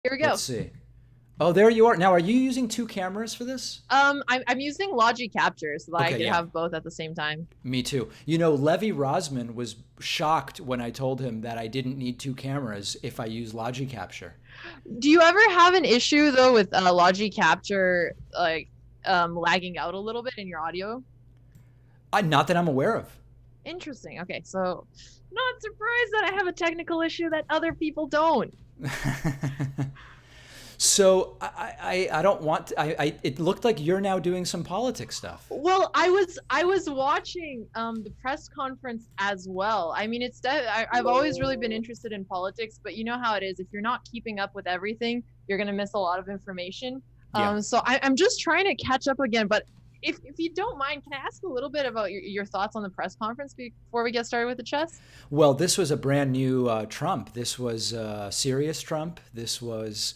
Here we Let's go. see. Oh, there you are. Now, are you using two cameras for this? I'm using Logi Capture so that I Okay, could yeah. have both at the same time. Me too. You know, Levy Rosman was shocked when I told him that I didn't need two cameras if I use Logi Capture. Do you ever have an issue though with Logi Capture like lagging out a little bit in your audio? Not that I'm aware of. Interesting. Okay, so not surprised that I have a technical issue that other people don't. So I don't want to, it looked like you're now doing some politics stuff. Well, I was watching the press conference as well. I mean, I've always really been interested in politics, but you know how it is. If you're not keeping up with everything, you're gonna miss a lot of information. Yeah. So I'm just trying to catch up again. But if you don't mind, can I ask a little bit about your thoughts on the press conference before we get started with the chess? Well, this was a brand new Trump. This was serious Trump. This was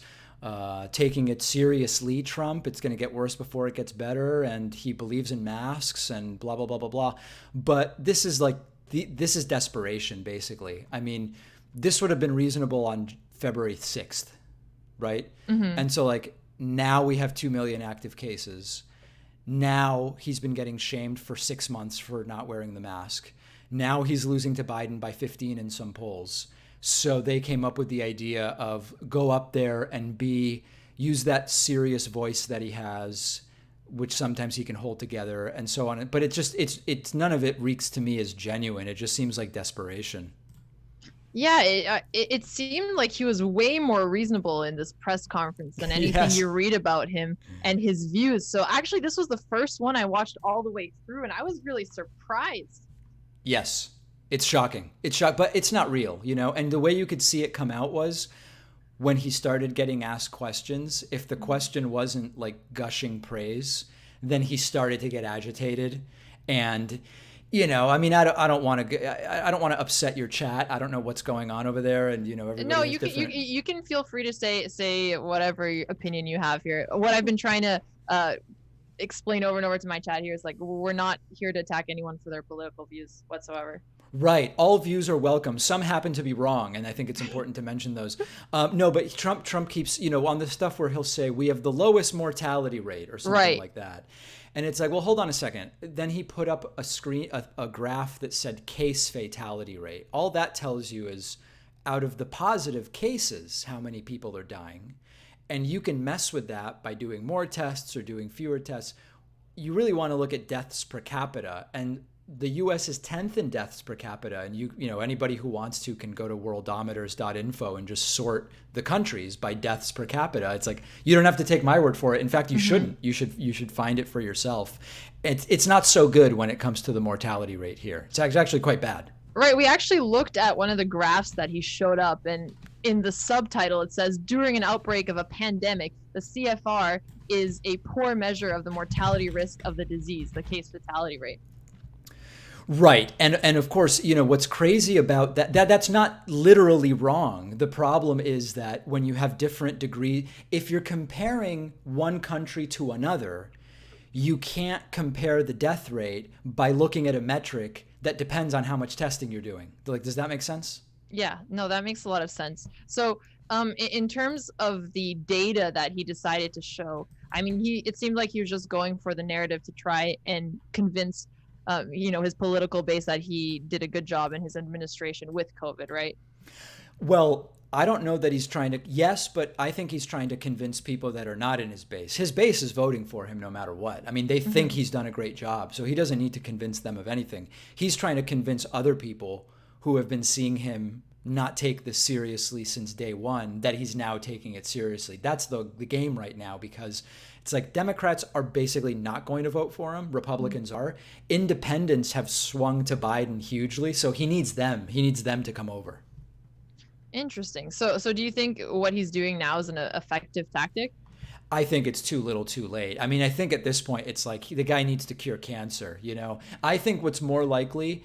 taking it seriously Trump. It's going to get worse before it gets better. And he believes in masks and blah, blah, blah, blah, blah. But this is like, this is desperation, basically. I mean, this would have been reasonable on February 6th, right? Mm-hmm. And so, like, now we have 2 million active cases. Now he's been getting shamed for 6 months for not wearing the mask. Now he's losing to Biden by 15 in some polls. So they came up with the idea of go up there and use that serious voice that he has, which sometimes he can hold together and so on. But it's none of it reeks to me as genuine. It just seems like desperation. Yeah, it seemed like he was way more reasonable in this press conference than anything Yes. you read about him and his views. So actually, this was the first one I watched all the way through, and I was really surprised. Yes. It's shocking. It's shock, but it's not real, you know. And the way you could see it come out was when he started getting asked questions. If the question wasn't like gushing praise, then he started to get agitated. And I mean, I don't want to, I don't want to upset your chat. I don't know what's going on over there, and No, everybody has you different. you can feel free to say whatever opinion you have here. What I've been trying to explain over and over to my chat here is like we're not here to attack anyone for their political views whatsoever. Right. All views are welcome. Some happen to be wrong, and I think it's important to mention those. No, but Trump keeps, on the stuff where he'll say we have the lowest mortality rate or something Right. like that, and it's like, well, hold on a second. Then he put up a graph that said case fatality rate. All that tells you is out of the positive cases, how many people are dying, and you can mess with that by doing more tests or doing fewer tests. You really want to look at deaths per capita, and the US is 10th in deaths per capita, and anybody who wants to can go to worldometers.info and just sort the countries by deaths per capita. It's like you don't have to take my word for it. In fact, you Mm-hmm. shouldn't. You should find it for yourself. It's not so good when it comes to the mortality rate here. It's actually quite bad. Right. We actually looked at one of the graphs that he showed up, and in the subtitle, it says during an outbreak of a pandemic, the CFR is a poor measure of the mortality risk of the disease, the case fatality rate. Right. And of course, what's crazy about that's not literally wrong. The problem is that when you have different degree, if you're comparing one country to another, you can't compare the death rate by looking at a metric that depends on how much testing you're doing. Like, does that make sense? Yeah, no, that makes a lot of sense. So, in terms of the data that he decided to show, I mean, it seemed like he was just going for the narrative to try and convince, his political base that he did a good job in his administration with COVID, right? Well, I don't know that he's trying to, yes, but I think he's trying to convince people that are not in his base. His base is voting for him no matter what. I mean, they think Mm-hmm. he's done a great job, so he doesn't need to convince them of anything. He's trying to convince other people who have been seeing him not take this seriously since day one that he's now taking it seriously. That's the game right now, because it's like Democrats are basically not going to vote for him. Republicans are. Independents have swung to Biden hugely, so he needs them. He needs them to come over. Interesting. So do you think what he's doing now is an effective tactic? I think it's too little too late. I mean, I think at this point it's like the guy needs to cure cancer, I think what's more likely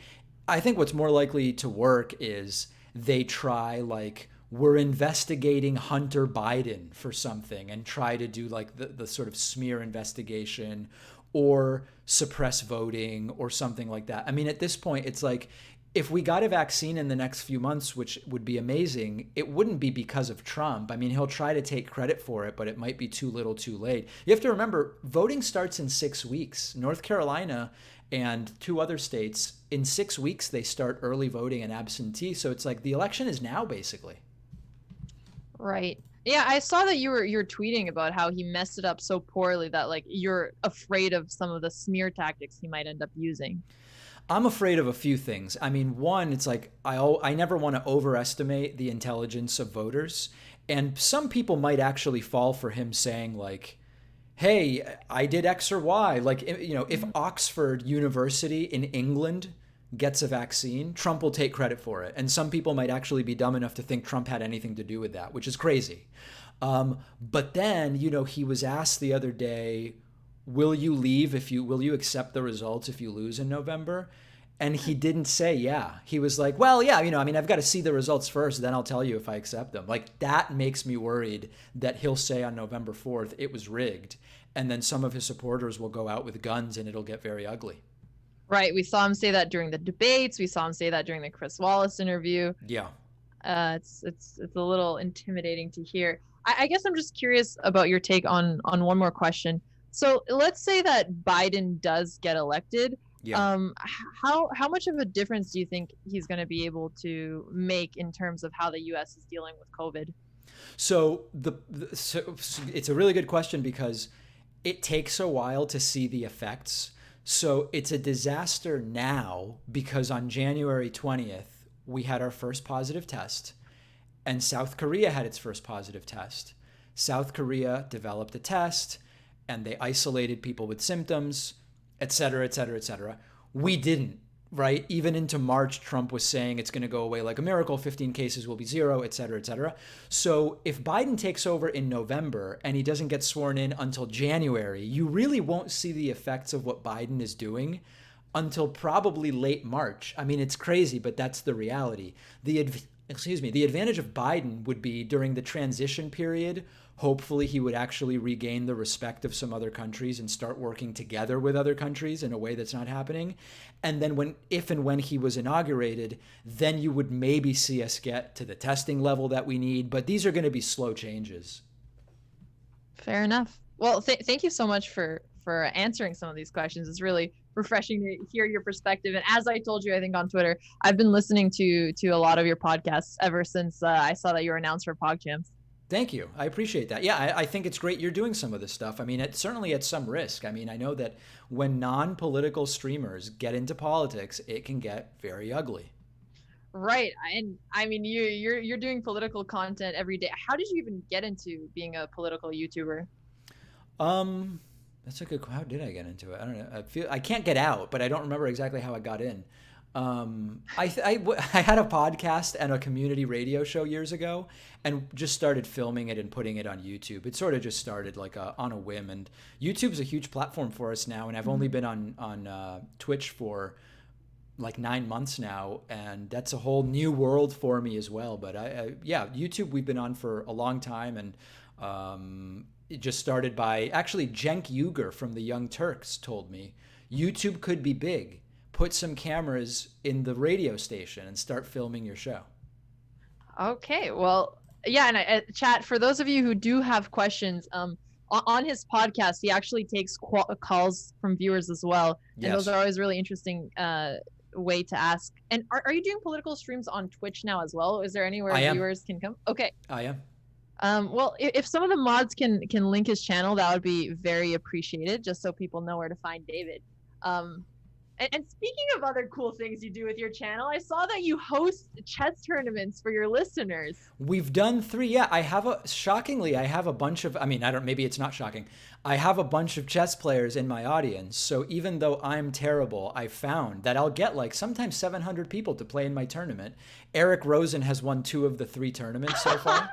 to work is they try like we're investigating Hunter Biden for something and try to do like the sort of smear investigation or suppress voting or something like that. I mean, at this point it's like if we got a vaccine in the next few months, which would be amazing, it wouldn't be because of Trump. I mean, he'll try to take credit for it, but it might be too little too late. You have to remember, voting starts in 6 weeks. North Carolina and 2 other states, in 6 weeks, they start early voting and absentee. So it's like the election is now, basically. Right. Yeah, I saw that you're tweeting about how he messed it up so poorly that like you're afraid of some of the smear tactics he might end up using. I'm afraid of a few things. I mean, one, it's like I never want to overestimate the intelligence of voters. And some people might actually fall for him saying, like, hey, I did X or Y. Like, if Oxford University in England gets a vaccine, Trump will take credit for it. And some people might actually be dumb enough to think Trump had anything to do with that, which is crazy. But then, he was asked the other day, will you accept the results if you lose in November? And he didn't say yeah. He was like, well, yeah, I've got to see the results first, then I'll tell you if I accept them. Like, that makes me worried that he'll say on November 4th it was rigged, and then some of his supporters will go out with guns and it'll get very ugly. Right. We saw him say that during the debates. We saw him say that during the Chris Wallace interview. Yeah. It's a little intimidating to hear. I guess I'm just curious about your take on one more question. So let's say that Biden does get elected. Yeah. How much of a difference do you think he's going to be able to make in terms of how the U.S. is dealing with COVID? So it's a really good question because it takes a while to see the effects. So it's a disaster now because on January 20th, we had our first positive test, and South Korea had its first positive test. South Korea developed a test, and they isolated people with symptoms, et cetera, et cetera, et cetera. We didn't, right? Even into March, Trump was saying it's going to go away like a miracle, 15 cases will be zero, et cetera, et cetera. So if Biden takes over in November and he doesn't get sworn in until January, you really won't see the effects of what Biden is doing until probably late March. I mean, it's crazy, but that's the reality. The advantage of Biden would be during the transition period. Hopefully he would actually regain the respect of some other countries and start working together with other countries in a way that's not happening. And then if and when he was inaugurated, then you would maybe see us get to the testing level that we need. But these are going to be slow changes. Fair enough. Well, thank you so much for answering some of these questions. It's really refreshing to hear your perspective. And as I told you, I think on Twitter, I've been listening to a lot of your podcasts ever since I saw that you were announced for PogChamps. Thank you. I appreciate that. Yeah, I think it's great you're doing some of this stuff. I mean, it's certainly at some risk. I mean, I know that when non-political streamers get into politics, it can get very ugly. Right. And I mean, you're doing political content every day. How did you even get into being a political YouTuber? That's a good. How did I get into it? I don't know. I can't get out, but I don't remember exactly how I got in. I had a podcast and a community radio show years ago, and just started filming it and putting it on YouTube. It sort of just started like on a whim, and YouTube's a huge platform for us now. And I've only been on Twitch for like 9 months now, and that's a whole new world for me as well. But YouTube we've been on for a long time, and it just started by actually Cenk Uygur from the Young Turks told me YouTube could be big. Put some cameras in the radio station and start filming your show. Okay, well, yeah, and chat, for those of you who do have questions, on his podcast, he actually takes calls from viewers as well. And Yes. Those are always really interesting way to ask. And are you doing political streams on Twitch now as well? Is there anywhere viewers can come? Okay. I am. Well, if some of the mods can link his channel, that would be very appreciated, just so people know where to find David. And speaking of other cool things you do with your channel, I saw that you host chess tournaments for your listeners. We've done 3. Yeah, shockingly, I have a bunch of, maybe it's not shocking. I have a bunch of chess players in my audience. So even though I'm terrible, I found that I'll get like sometimes 700 people to play in my tournament. Eric Rosen has won 2 of the 3 tournaments so far.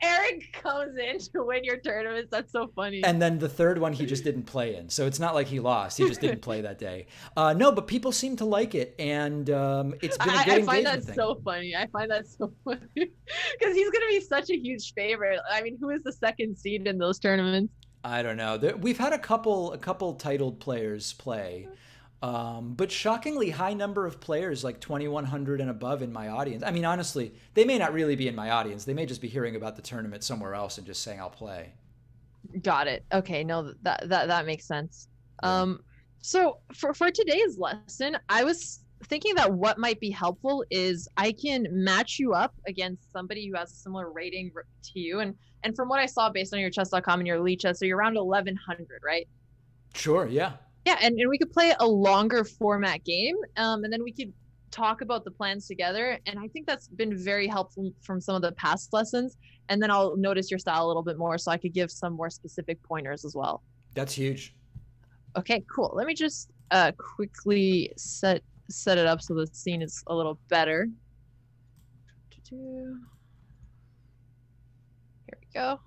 Eric comes in to win your tournaments. That's so funny. And then the 3rd one he just didn't play in. So it's not like he lost. He just didn't play that day. No, but people seem to like it. And it's been a good engagement thing. I find that so funny. I find that so funny. Because he's going to be such a huge favorite. I mean, who is the 2nd seed in those tournaments? I don't know. We've had a couple titled players play. But shockingly high number of players, like 2,100 and above in my audience. I mean, honestly, they may not really be in my audience. They may just be hearing about the tournament somewhere else and just saying, I'll play. Got it. Okay, no, that makes sense. Yeah. So for today's lesson, I was thinking that what might be helpful is I can match you up against somebody who has a similar rating to you, and from what I saw based on your chess.com and your elite chess, so you're around 1100, right? Sure, yeah. Yeah, and we could play a longer format game, and then we could talk about the plans together. And I think that's been very helpful from some of the past lessons. And then I'll notice your style a little bit more, so I could give some more specific pointers as well. That's huge. Okay, cool. Let me just quickly set it up so the scene is a little better. Here we go.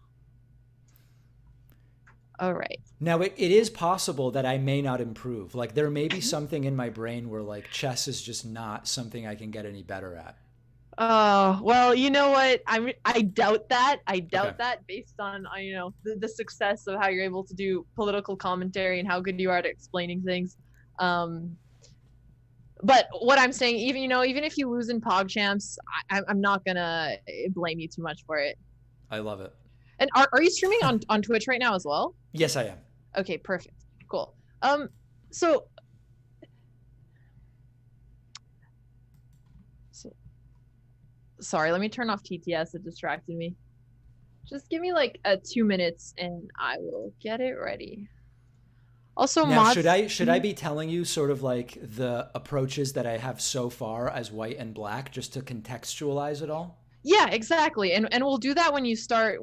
All right. Now, it is possible that I may not improve. Like, there may be something in my brain where, like, chess is just not something I can get any better at. Oh, well, you know what? I doubt that. I doubt that based on, the success of how you're able to do political commentary and how good you are at explaining things. But what I'm saying, even if you lose in PogChamps, I'm not gonna blame you too much for it. I love it. And are you streaming on Twitch right now as well? Yes, I am. Okay, perfect. Cool. So sorry, let me turn off TTS. It distracted me. Just give me like 2 minutes and I will get it ready. Also, now, should I be telling you sort of like the approaches that I have so far as white and black, just to contextualize it all? Yeah, exactly. And we'll do that when you start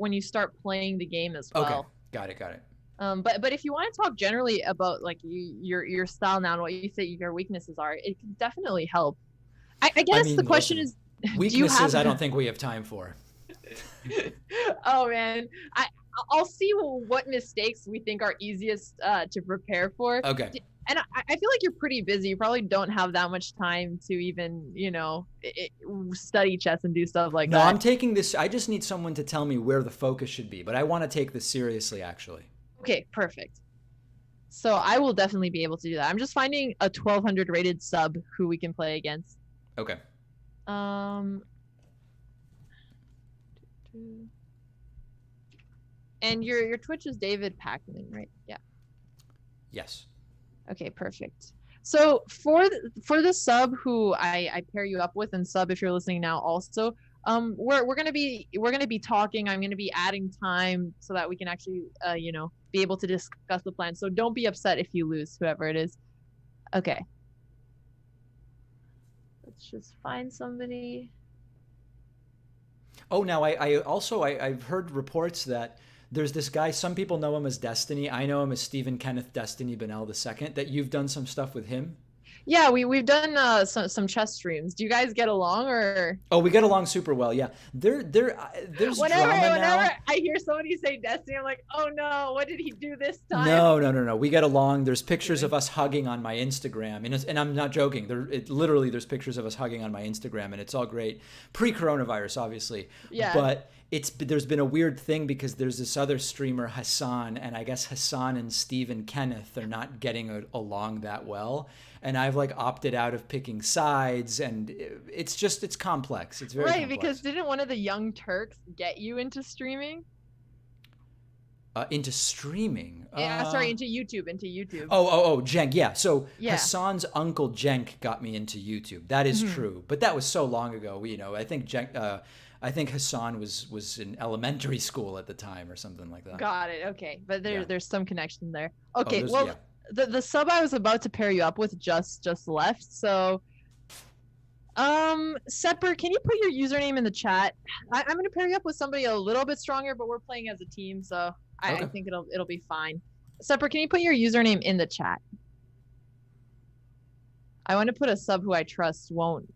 playing the game as well. Okay, got it. But if you want to talk generally about like your style now and what you think your weaknesses are, it can definitely help. I guess the question is, weaknesses I don't think we have time for. Oh man, I'll see what mistakes we think are easiest to prepare for. Okay. And I feel like you're pretty busy. You probably don't have that much time to even, study chess and do stuff like that. No, I'm taking this. I just need someone to tell me where the focus should be. But I want to take this seriously, actually. Okay, perfect. So I will definitely be able to do that. I'm just finding a 1200 rated sub who we can play against. Okay. And your Twitch is David Pakman, right? Yeah. Yes. Okay, perfect. So for the sub who I pair you up with, and sub if you're listening now also, we're gonna be talking. I'm gonna be adding time so that we can actually be able to discuss the plan. So don't be upset if you lose, whoever it is. Okay. Let's just find somebody. Oh, now I've heard reports that there's this guy, some people know him as Destiny. I know him as Stephen Kenneth Destiny Bonnell II, that you've done some stuff with him. Yeah, we've done some chess streams. Do you guys get along or? Oh, we get along super well. Yeah, there's drama now. Whenever I hear somebody say Destiny, I'm like, oh no, what did he do this time? No. We get along. There's pictures of us hugging on my Instagram, and I'm not joking. Literally, there's pictures of us hugging on my Instagram, and it's all great. Pre-coronavirus, obviously. Yeah. But there's been a weird thing because there's this other streamer, Hassan, and I guess Hassan and Stephen Kenneth are not getting along that well. And I've like opted out of picking sides, and it's complex. It's very complex. Because didn't one of the Young Turks get you into streaming? Into streaming? Sorry, into YouTube. Oh, Cenk. Yeah. So yeah. Hassan's uncle Cenk got me into YouTube. That is true, but that was so long ago. I think I think Hassan was in elementary school at the time or something like that. Got it. Okay, but there's some connection there. Okay, The sub I was about to pair you up with just left. So, Sepper, can you put your username in the chat? I'm going to pair you up with somebody a little bit stronger, but we're playing as a team, so I think it'll be fine. Sepper, can you put your username in the chat? I want to put a sub who I trust won't,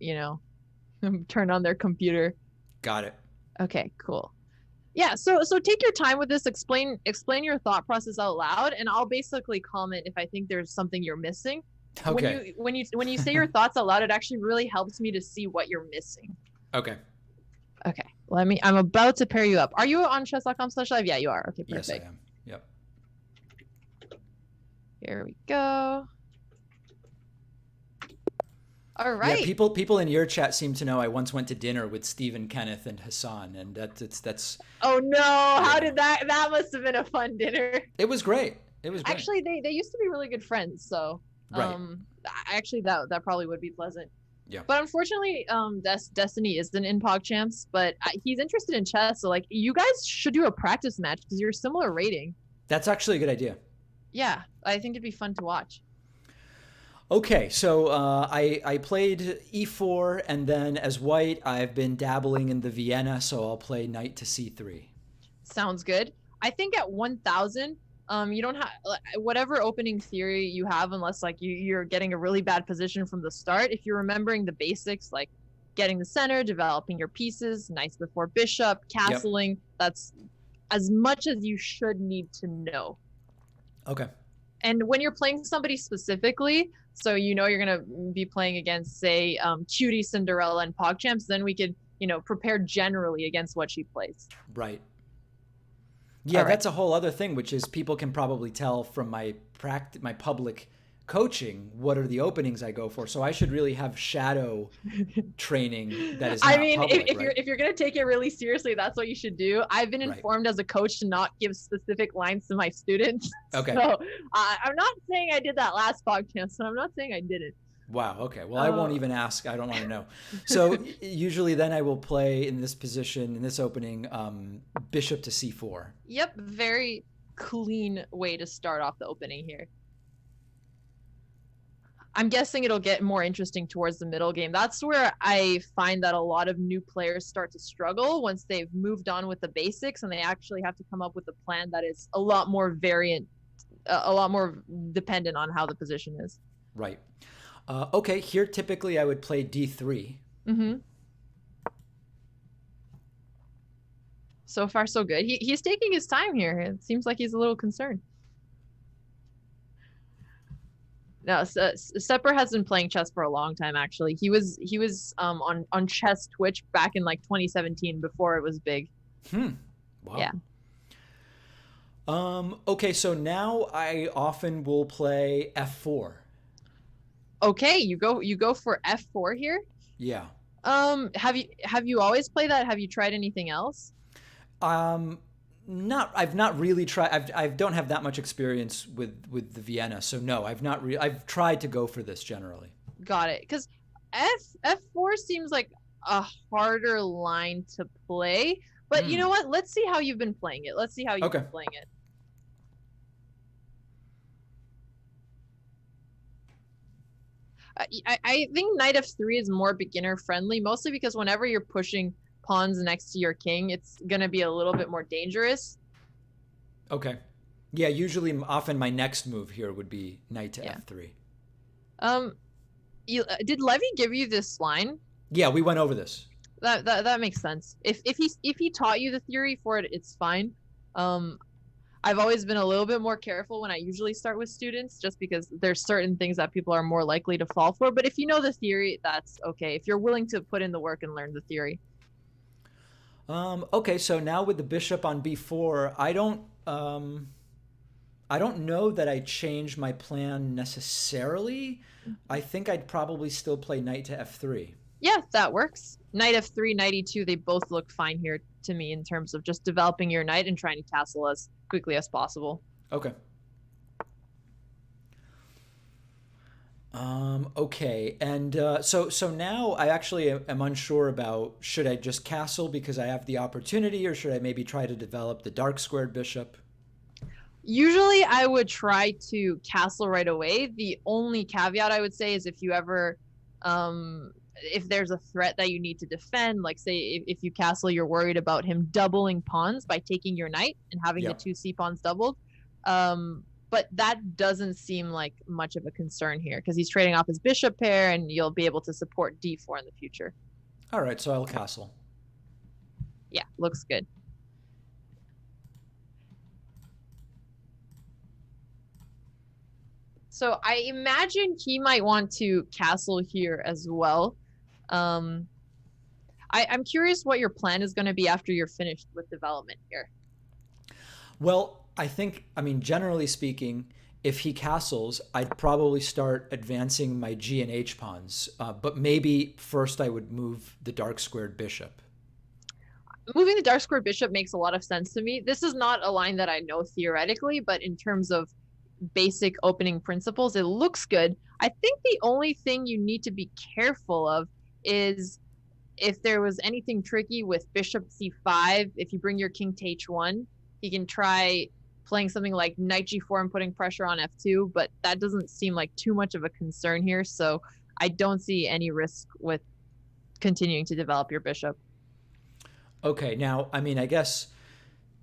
turn on their computer. Got it. Okay, cool. Yeah, so take your time with this, explain your thought process out loud, and I'll basically comment if I think there's something you're missing. Okay. When you say your thoughts out loud, it actually really helps me to see what you're missing. Okay. Okay. I'm about to pair you up. Are you on chess.com/live? Yeah, you are. Okay, perfect. Yes, I am. Yep. Here we go. All Yeah, right. people in your chat seem to know I once went to dinner with Stephen, Kenneth, and Hassan, and that's Oh no, how yeah. did that must have been a fun dinner. It was great. It was great. Actually, they used to be really good friends, so Right. actually that probably would be pleasant. Yeah. But unfortunately, Destiny isn't in PogChamps, but he's interested in chess, so like you guys should do a practice match because you're a similar rating. That's actually a good idea. Yeah, I think it'd be fun to watch. Okay, so I played e4, and then as white, I've been dabbling in the Vienna, so I'll play knight to c3. Sounds good. I think at 1000, you don't have whatever opening theory you have, unless like you're getting a really bad position from the start. If you're remembering the basics, like getting the center, developing your pieces, knights before bishop, Yep. castling, that's as much as you should need to know. Okay. And when you're playing somebody specifically, so you know you're gonna be playing against, say, Cutie Cinderella and PogChamps, then we could, prepare generally against what she plays. Right. Yeah, All right. that's a whole other thing, which is people can probably tell from my public coaching what are the openings I go for. So I should really have shadow training that is I not mean, public, if you're right? if you're gonna take it really seriously, that's what you should do. I've been Right. informed as a coach to not give specific lines to my students. Okay. So I'm not saying I did that last podcast, and I'm not saying I didn't. Wow. Okay. Well, I Uh, won't even ask. I don't want to know. So usually then I will play in this position, in this opening, bishop to c4. yep, very clean way to start off the opening here. I'm guessing it'll get more interesting towards the middle game. That's where I find that a lot of new players start to struggle once they've moved on with the basics and they actually have to come up with a plan that is a lot more variant, a lot more dependent on how the position is. Right. Okay. Here, typically I would play d3. Mm-hmm. So far, so good. He's taking his time here. It seems like he's a little concerned. No, Sepper has been playing chess for a long time. Actually, he was on Chess Twitch back in like 2017 before it was big. Wow. Yeah. Okay, so now I often will play f4. Okay, you go for F4 here. Yeah. Have you always played that? Have you tried anything else? Um, not. I've not really tried. I don't have that much experience with the Vienna, so no, I've not. I've tried to go for this generally. Got it. Because F4 seems like a harder line to play. But you know what? Let's see how you've been playing it. Let's see how you've Okay. been playing it. I think knight f3 is more beginner friendly, mostly because whenever you're pushing pawns next to your king, it's gonna be a little bit more dangerous. Okay. Yeah. Usually, often my next move here would be knight to Yeah. f3. Um, did Levy give you this line? Yeah, we went over this. That makes sense. If he taught you the theory for it, it's fine. I've always been a little bit more careful when I usually start with students, just because there's certain things that people are more likely to fall for. But if you know the theory, that's okay. If you're willing to put in the work and learn the theory. Okay, so now with the bishop on b4, I don't know that I changed my plan necessarily. I think I'd probably still play knight to f3. Yeah, that works. Knight f3, knight e2, they both look fine here to me in terms of just developing your knight and trying to castle as quickly as possible. Okay. Okay, and so now I actually am unsure about should I just castle because I have the opportunity, or should I maybe try to develop the dark squared bishop? Usually I would try to castle right away. The only caveat I would say is if you ever if there's a threat that you need to defend, like say if you castle, you're worried about him doubling pawns by taking your knight and having the Yep. two c pawns doubled. But that doesn't seem like much of a concern here because he's trading off his bishop pair and you'll be able to support d4 in the future. All right, so I'll castle. Yeah, looks good. So I imagine he might want to castle here as well. I'm curious what your plan is going to be after you're finished with development here. Well, I mean, generally speaking, if he castles, I'd probably start advancing my G and H pawns. But maybe first I would move the dark squared bishop. Moving the dark square bishop makes a lot of sense to me. This is not a line that I know theoretically, but in terms of basic opening principles, it looks good. I think the only thing you need to be careful of is if there was anything tricky with bishop c5. If you bring your king to h1, he can try playing something like knight g4 and putting pressure on f2, but that doesn't seem like too much of a concern here, so I don't see any risk with continuing to develop your bishop. Okay, now, I mean, I guess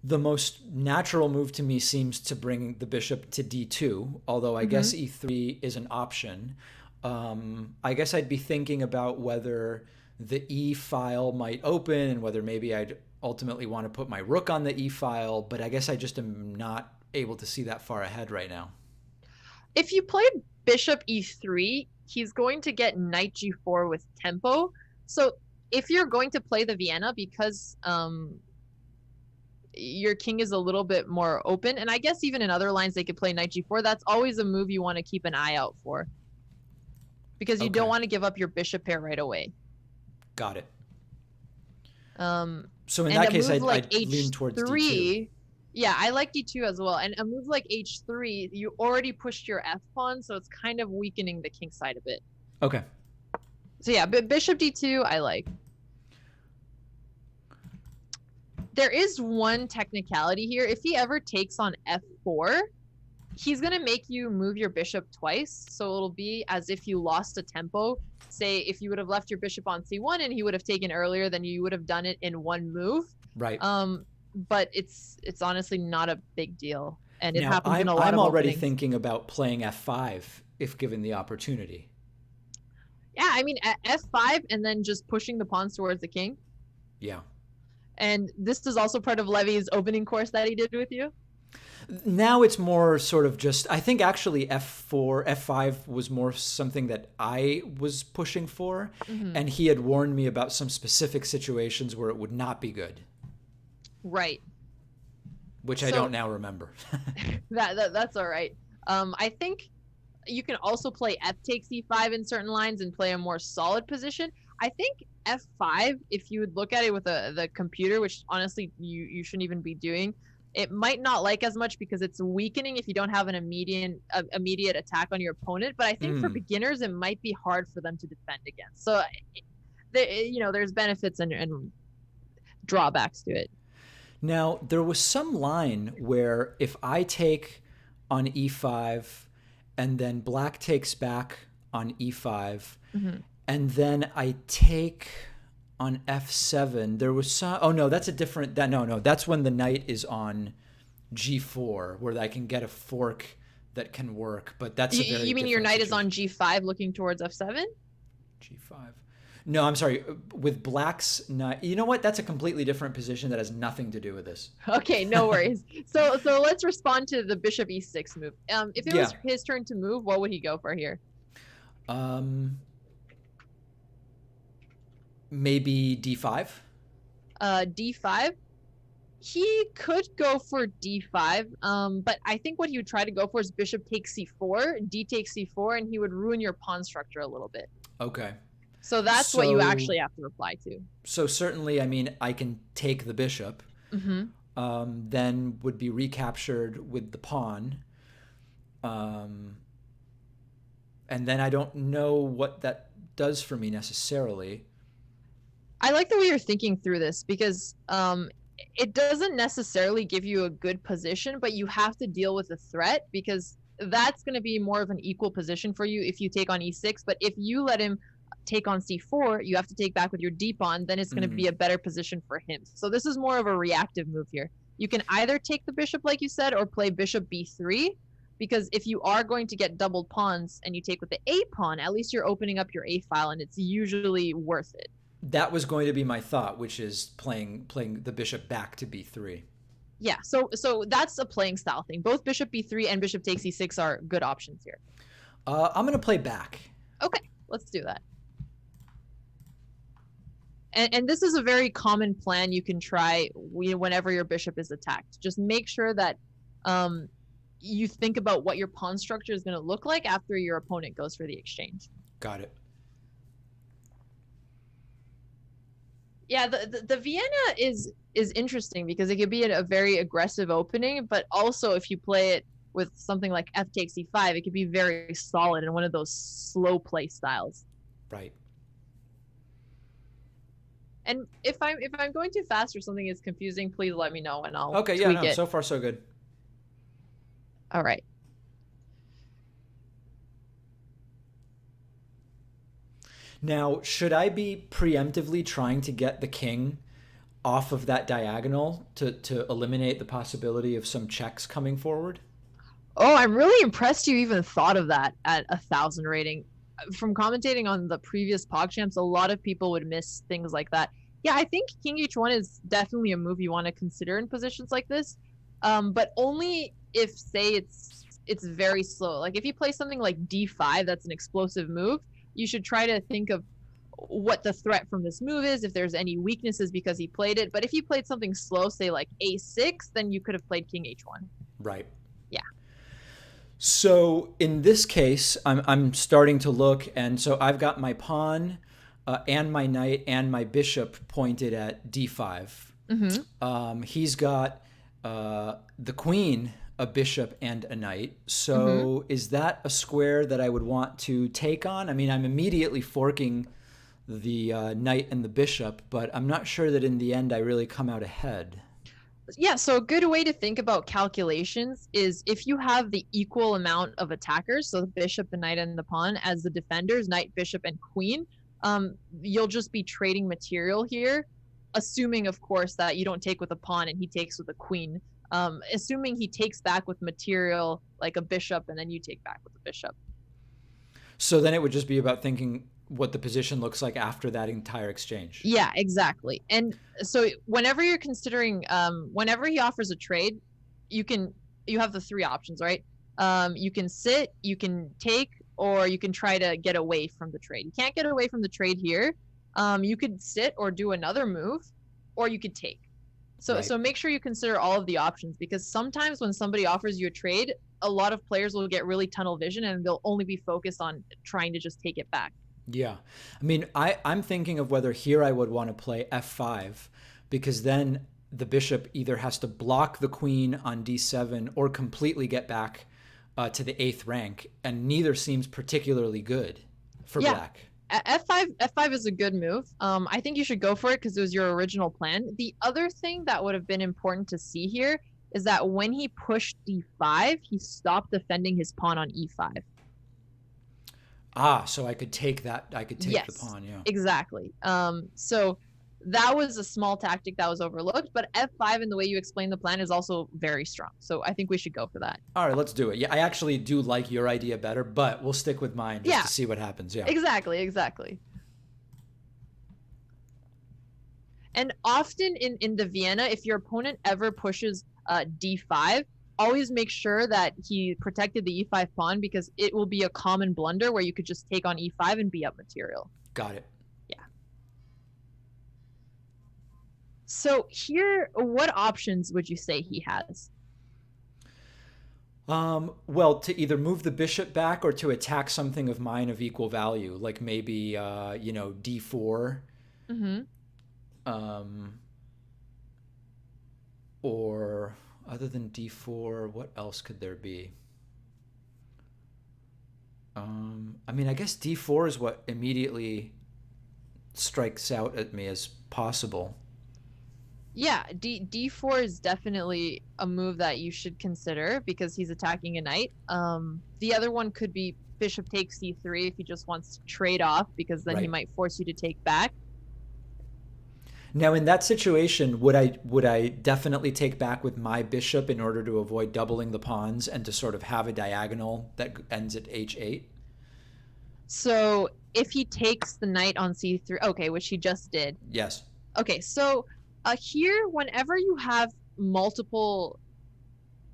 the most natural move to me seems to bring the bishop to d2, although I guess e3 is an option. I guess I'd be thinking about whether the e file might open and whether maybe I'd ultimately want to put my rook on the e file, but I guess I just am not able to see that far ahead right now. If you played bishop e3, he's going to get knight g4 with tempo. So if you're going to play the Vienna, because your king is a little bit more open, and I guess even in other lines they could play knight g4, that's always a move you want to keep an eye out for, because you don't want to give up your bishop pair right away. Got it. So in that case, I'd lean towards d2. Yeah, I like d2 as well. And a move like h3, you already pushed your f pawn, so it's kind of weakening the king side a bit. Okay. So yeah, but bishop d2, I like. There is one technicality here. If he ever takes on f4, he's going to make you move your bishop twice. So it'll be as if you lost a tempo. Say if you would have left your bishop on c1 and he would have taken earlier, then you would have done it in one move. Right. But it's honestly not a big deal. And it now, happens in a lot of I'm already openings. thinking about playing f5 if given the opportunity. Yeah, I mean, at f5 and then just pushing the pawns towards the king. Yeah. And this is also part of Levy's opening course that he did with you? Now it's more sort of just, I think actually f4, f5 was more something that I was pushing for. And he had warned me about some specific situations where it would not be good. Right. Which I don't now remember. That's all right. I think you can also play f takes e5 in certain lines and play a more solid position. I think f5, if you would look at it with the computer, which honestly you shouldn't even be doing, it might not like as much because it's weakening if you don't have an immediate attack on your opponent. But I think for beginners, it might be hard for them to defend against. So, there's benefits and drawbacks to it. Now, there was some line where if I take on e5 and then black takes back on e5 and then I take on f7, there was some, oh no, that's a different, that's when the knight is on g4 where I can get a fork that can work, but that's a very You mean your knight situation. is on g5 looking towards f7? G5. No, I'm sorry. With black's knight, you know what? That's a completely different position that has nothing to do with this. Okay, no worries. So let's respond to the bishop e6 move. If it was his turn to move, what would he go for here? Maybe d5. D5. He could go for d5, but I think what he would try to go for is bishop takes c4, d takes c4, and he would ruin your pawn structure a little bit. Okay. So that's what you actually have to reply to. So certainly, I mean, I can take the bishop, then would be recaptured with the pawn. And then I don't know what that does for me necessarily. I like the way you're thinking through this because it doesn't necessarily give you a good position, but you have to deal with the threat because that's going to be more of an equal position for you if you take on e6. But if you let him take on c4, you have to take back with your d pawn, then it's going to be a better position for him. So this is more of a reactive move here. You can either take the bishop like you said or play bishop b3, because if you are going to get doubled pawns and you take with the a pawn, at least you're opening up your a file and it's usually worth it. That was going to be my thought, which is playing the bishop back to b3. Yeah, so that's a playing style thing. Both bishop b3 and bishop takes e6 are good options here. I'm going to play back. Okay, let's do that. And this is a very common plan you can try whenever your bishop is attacked. Just make sure that you think about what your pawn structure is going to look like after your opponent goes for the exchange. Got it. Yeah, the Vienna is interesting because it could be a very aggressive opening, but also if you play it with something like f takes e5, it could be very solid in one of those slow play styles. Right. And if I'm going too fast or something is confusing, please let me know and I'll Okay, yeah, tweak no, it. so far so good. All right. Now, should I be preemptively trying to get the king off of that diagonal to eliminate the possibility of some checks coming forward? Oh, I'm really impressed you even thought of that at 1,000 rating. From commentating on the previous PogChamps, a lot of people would miss things like that. Yeah, I think King H1 is definitely a move you want to consider in positions like this, but only if, say, it's very slow. Like if you play something like D5, that's an explosive move, you should try to think of what the threat from this move is, if there's any weaknesses because he played it. But if you played something slow, say like A6, then you could have played King H1. Right. Yeah. So in this case, I'm starting to look, and so I've got my pawn and my knight and my bishop pointed at d5. He's got the queen, a bishop, and a knight. So is that a square that I would want to take on? I mean, I'm immediately forking the knight and the bishop, but I'm not sure that in the end I really come out ahead. Yeah, so a good way to think about calculations is if you have the equal amount of attackers, so the bishop, the knight, and the pawn, as the defenders, knight, bishop, and queen, you'll just be trading material here, assuming, of course, that you don't take with a pawn and he takes with a queen. Assuming he takes back with material like a bishop and then you take back with a bishop. So then it would just be about thinking what the position looks like after that entire exchange. Yeah, exactly. And so whenever you're considering, whenever he offers a trade, you have the three options, right? You can sit, you can take, or you can try to get away from the trade. You can't get away from the trade here. You could sit or do another move, or you could take. So make sure you consider all of the options, because sometimes when somebody offers you a trade, a lot of players will get really tunnel vision and they'll only be focused on trying to just take it back. Yeah. I mean, I'm thinking of whether here I would want to play f5, because then the bishop either has to block the queen on d7 or completely get back to the 8th rank, and neither seems particularly good for black. F5 is a good move. I think you should go for it because it was your original plan. The other thing that would have been important to see here is that when he pushed d5, he stopped defending his pawn on e5. Ah, so I could take that. I could take Yes, the pawn, yeah. exactly. So that was a small tactic that was overlooked, but f5 and the way you explain the plan is also very strong. So I think we should go for that. All right, let's do it. Yeah, I actually do like your idea better, but we'll stick with mine just to see what happens. Yeah. Exactly. And often in the Vienna, if your opponent ever pushes d5, always make sure that he protected the e5 pawn, because it will be a common blunder where you could just take on e5 and be up material. Got it. Yeah. So here, what options would you say he has? Well, to either move the bishop back or to attack something of mine of equal value, like maybe, d4. Or other than d4, what else could there be? I mean, I guess d4 is what immediately strikes out at me as possible. Yeah, d4 is definitely a move that you should consider because he's attacking a knight. The other one could be bishop takes c3 if he just wants to trade off, because then he might force you to take back. Now, in that situation, would I definitely take back with my bishop in order to avoid doubling the pawns and to sort of have a diagonal that ends at h8? So if he takes the knight on c3, okay, which he just did. Yes. Okay, so here, whenever you have multiple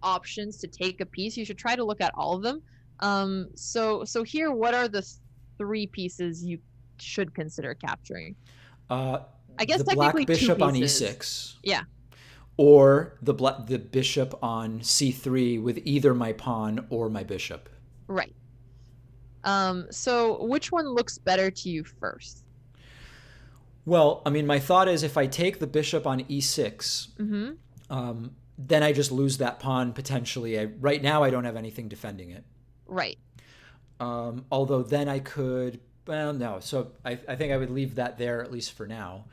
options to take a piece, you should try to look at all of them. So here, what are the three pieces you should consider capturing? I guess the technically black bishop two on pieces. e6. Yeah. or the bishop on c3 with either my pawn or my bishop. Right. So which one looks better to you first? Well, I mean, my thought is if I take the bishop on e6, Mm-hmm. then I just lose that pawn potentially. Right now, I don't have anything defending it. Right. Although then I could, well, no. So I think I would leave that there at least for now.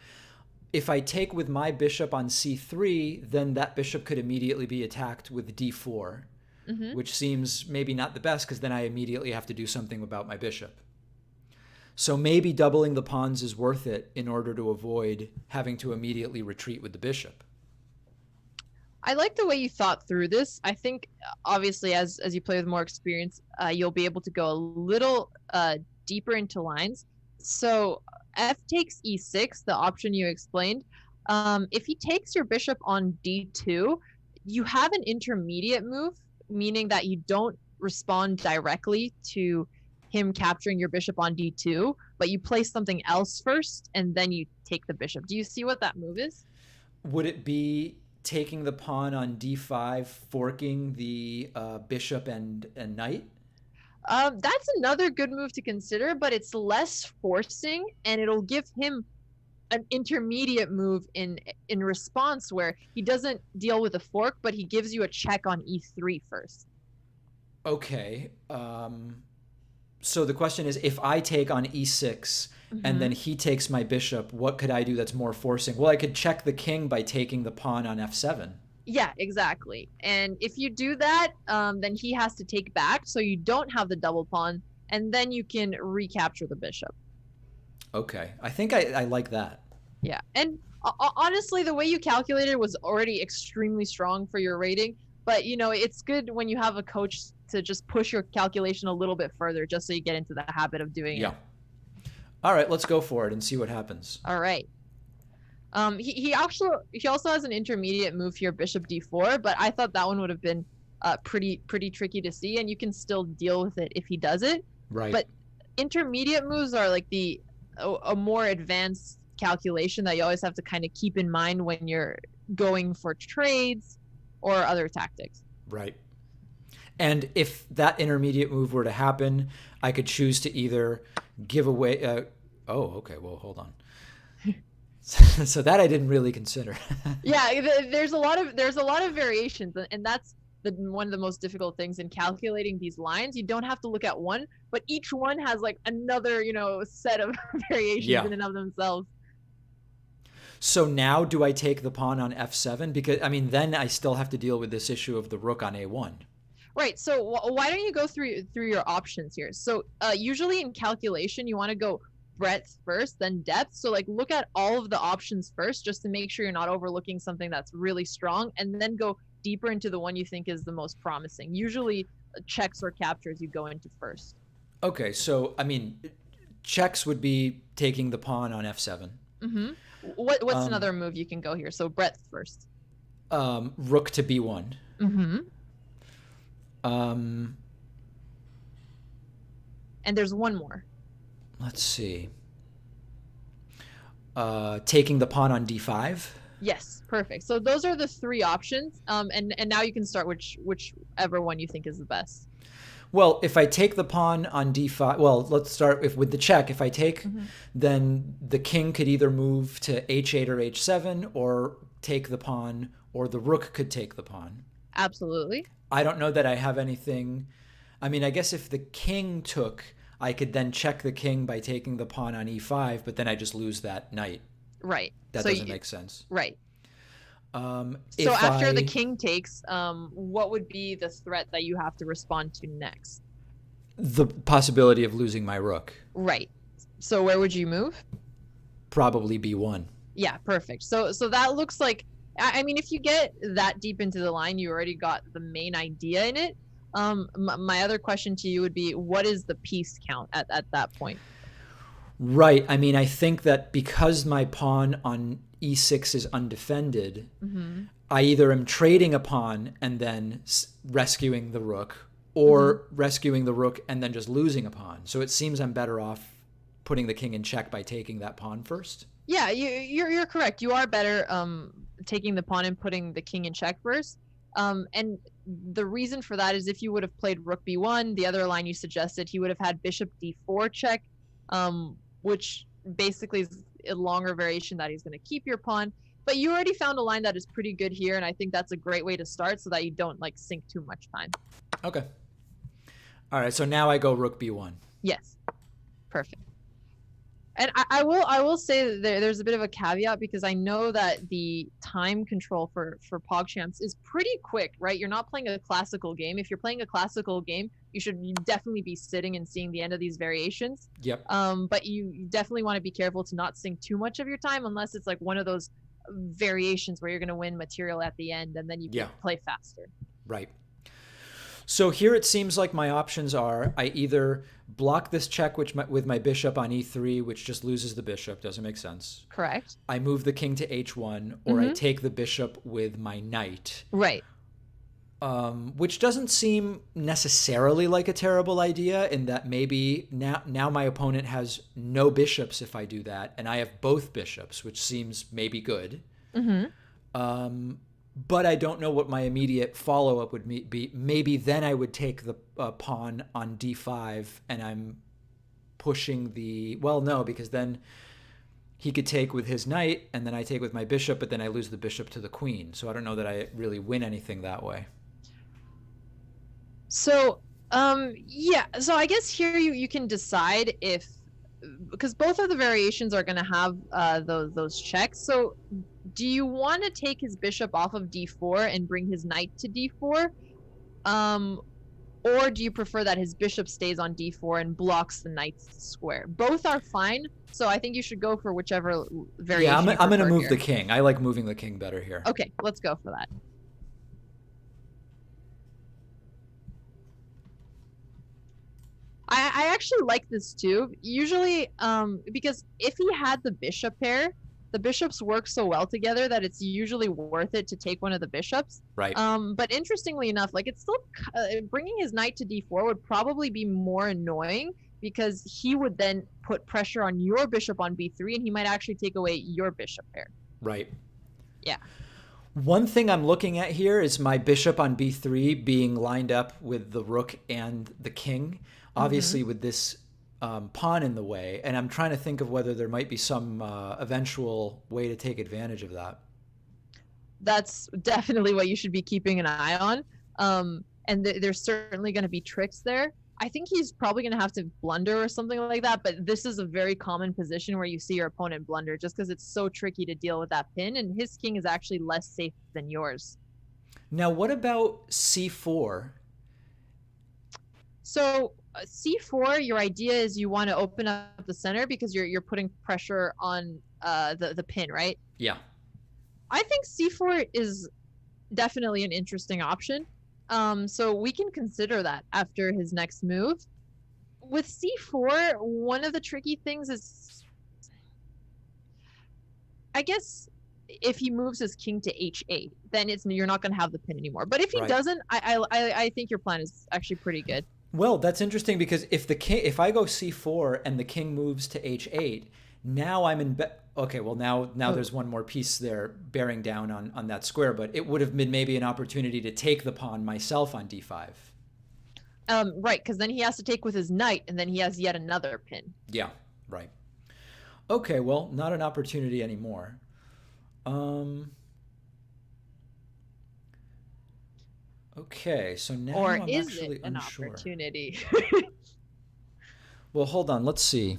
If I take with my bishop on c3, then that bishop could immediately be attacked with d4, Mm-hmm. which seems maybe not the best because then I immediately have to do something about my bishop. So maybe doubling the pawns is worth it in order to avoid having to immediately retreat with the bishop. I like the way you thought through this. I think obviously as you play with more experience, you'll be able to go a little deeper into lines. So f takes e6, the option you explained. If he takes your bishop on d2, you have an intermediate move, meaning that you don't respond directly to him capturing your bishop on d2, but you play something else first and then you take the bishop. Do you see what that move is? Would it be taking the pawn on d5, forking the bishop and knight? That's another good move to consider, but it's less forcing and it'll give him an intermediate move in response where he doesn't deal with a fork, but he gives you a check on e3 first. Okay. So the question is, if I take on e6 and then he takes my bishop, what could I do that's more forcing? Well, I could check the king by taking the pawn on f7. Yeah, exactly. And if you do that, then he has to take back, so you don't have the double pawn, and then you can recapture the bishop. Okay. I think I like that. Yeah, and honestly, the way you calculated was already extremely strong for your rating. But it's good when you have a coach to just push your calculation a little bit further, just so you get into the habit of doing Yeah. it. All right, let's go for it and see what happens. All right. He also has an intermediate move here, bishop d4, but I thought that one would have been pretty tricky to see, and you can still deal with it if he does it. Right. But intermediate moves are like a more advanced calculation that you always have to kind of keep in mind when you're going for trades or other tactics. Right. And if that intermediate move were to happen, I could choose to either give away. Okay. Well, hold on. So that I didn't really consider. Yeah, there's a lot of variations, and that's one of the most difficult things in calculating these lines. You don't have to look at one, but each one has like another set of variations in and of themselves. So now do I take the pawn on f7? Because, I mean, then I still have to deal with this issue of the rook on a1. Right. So why don't you go through your options here? So usually in calculation, you want to go breadth first, then depth. So like look at all of the options first, just to make sure you're not overlooking something that's really strong, and then go deeper into the one you think is the most promising. Usually checks or captures you go into first. Okay. So, I mean, checks would be taking the pawn on f7. Mm-hmm. What's another move you can go here? So breadth first. Rook to b1. Mm-hmm. And there's one more. Let's see. Taking the pawn on d5. Yes, perfect. So those are the three options. And now you can start whichever one you think is the best. Well, if I take the pawn on d5, well, let's start with the check. If I take, then the king could either move to h8 or h7, or take the pawn, or the rook could take the pawn. Absolutely. I don't know that I have anything. I mean, I guess if the king took, I could then check the king by taking the pawn on e5, but then I just lose that knight. Right. That doesn't make sense. Right. So after the king takes, what would be the threat that you have to respond to next? The possibility of losing my rook. Right. So where would you move? Probably b1. Yeah, perfect. So that looks like, I mean, if you get that deep into the line, you already got the main idea in it. My other question to you would be, what is the piece count at that point? Right. I mean, I think that because my pawn on e6 is undefended, I either am trading a pawn and then rescuing the rook, or rescuing the rook and then just losing a pawn. So it seems I'm better off putting the king in check by taking that pawn first. Yeah, you're correct. You are better taking the pawn and putting the king in check first. And the reason for that is if you would have played rook b1, the other line you suggested, he would have had bishop d4 check, which basically is a longer variation that he's going to keep your pawn. But you already found a line that is pretty good here, and I think that's a great way to start so that you don't like sink too much time. Okay. All right, so now I go rook b1. Yes, perfect. And I will say that there's a bit of a caveat because I know that the time control for PogChamps is pretty quick, right? You're not playing a classical game. If you're playing a classical game, you should definitely be sitting and seeing the end of these variations. Yep. But you definitely want to be careful to not sink too much of your time unless it's like one of those variations where you're going to win material at the end and then you can play faster. Right. So here it seems like my options are I either block this check with my bishop on e3, which just loses the bishop, doesn't make sense. Correct. I move the king to h1, or I take the bishop with my knight. Right. Which doesn't seem necessarily like a terrible idea in that maybe now my opponent has no bishops if I do that, and I have both bishops, which seems maybe good. But I don't know what my immediate follow-up would be. Maybe then I would take the pawn on d5, and I'm pushing the... Well, no, because then he could take with his knight, and then I take with my bishop, but then I lose the bishop to the queen. So I don't know that I really win anything that way. So, yeah. So I guess here you can decide if... Because both of the variations are going to have those checks. So do you want to take his bishop off of d4 and bring his knight to d4? Or do you prefer that his bishop stays on d4 and blocks the knight's square? Both are fine, so I think you should go for whichever variation. Yeah, I'm going to move the king. I like moving the king better here. Okay, let's go for that. I actually like this too. Usually, because if he had the bishop pair, the bishops work so well together that it's usually worth it to take one of the bishops. Right. But interestingly enough, like it's still bringing his knight to d4 would probably be more annoying because he would then put pressure on your bishop on b3, and he might actually take away your bishop pair. Right. Yeah. One thing I'm looking at here is my bishop on b3 being lined up with the rook and the king, obviously with this pawn in the way, and I'm trying to think of whether there might be some eventual way to take advantage of that. That's definitely what you should be keeping an eye on. And there's certainly going to be tricks there. I think he's probably going to have to blunder or something like that, but this is a very common position where you see your opponent blunder just because it's so tricky to deal with that pin, and his king is actually less safe than yours. Now, what about c4? So c4, your idea is you want to open up the center because you're putting pressure on the pin, right? Yeah. I think c4 is definitely an interesting option. So we can consider that after his next move. With c4, one of the tricky things is, I guess, if he moves his king to h8, then you're not going to have the pin anymore. But if he doesn't, I think your plan is actually pretty good. Well, that's interesting because if I go c4 and the king moves to h8, now I'm in... Okay, well, now there's one more piece there bearing down on that square, but it would have been maybe an opportunity to take the pawn myself on d5. Right, because then he has to take with his knight, and then he has yet another pin. Yeah, right. Okay, well, not an opportunity anymore. Okay, so now I'm actually unsure. Or is it an opportunity? Well, hold on, let's see.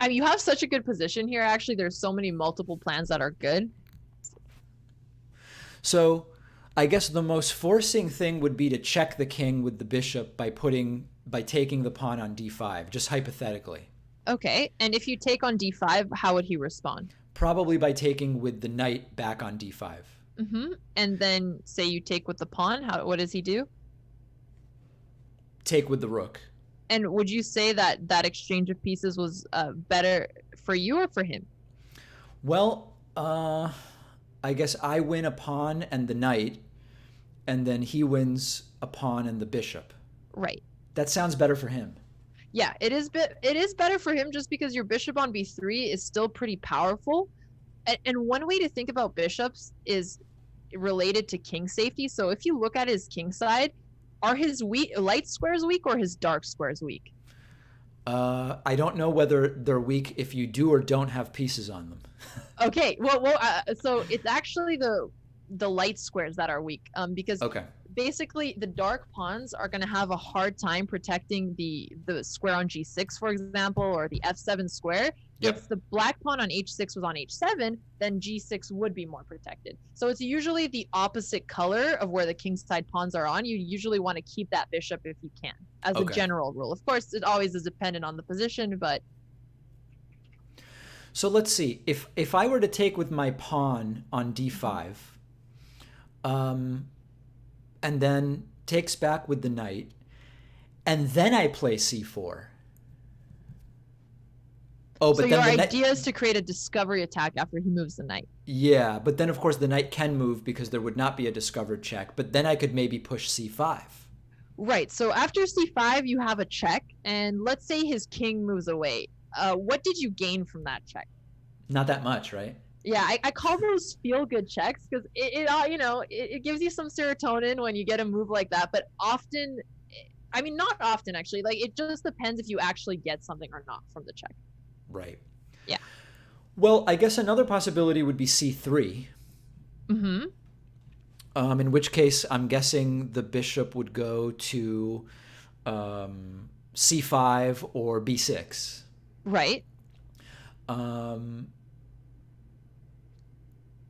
You have such a good position here. Actually, there's so many multiple plans that are good. So I guess the most forcing thing would be to check the king with the bishop by taking the pawn on d5, just hypothetically. Okay, and if you take on d5, how would he respond? Probably by taking with the knight back on d5. And then say you take with the pawn, what does he do? Take with the rook. And would you say that exchange of pieces was better for you or for him? Well, I guess I win a pawn and the knight, and then he wins a pawn and the bishop. Right. That sounds better for him. Yeah, it is better for him just because your bishop on b3 is still pretty powerful. And one way to think about bishops is related to king safety. So if you look at his king side, are his light squares weak or his dark squares weak? I don't know whether they're weak if you do or don't have pieces on them. Okay, so it's actually the light squares that are weak, because Okay. basically the dark pawns are going to have a hard time protecting the square on g6, for example, or the f7 square. Yep. If the black pawn on h6 was on h7, then g6 would be more protected. So it's usually the opposite color of where the kingside pawns are on. You usually want to keep that bishop if you can, as a Okay. general rule. Of course, it always is dependent on the position, but So let's see. If I were to take with my pawn on d5, and then takes back with the knight, and then I play c4. Oh, so but your then the knight. idea is to create a discovery attack after he moves the knight. Yeah, but then of course the knight can move because there would not be a discovered check. But then I could maybe push c5. Right. So after c5, you have a check, and let's say his king moves away. What did you gain from that check? Not that much, right? Yeah, I call those feel-good checks because it gives you some serotonin when you get a move like that. But often, I mean, not often actually. Like it just depends if you actually get something or not from the check. Right. Yeah. Well, I guess another possibility would be c3. Mm-hmm. In which case, I'm guessing the bishop would go to c5 or b6. Right.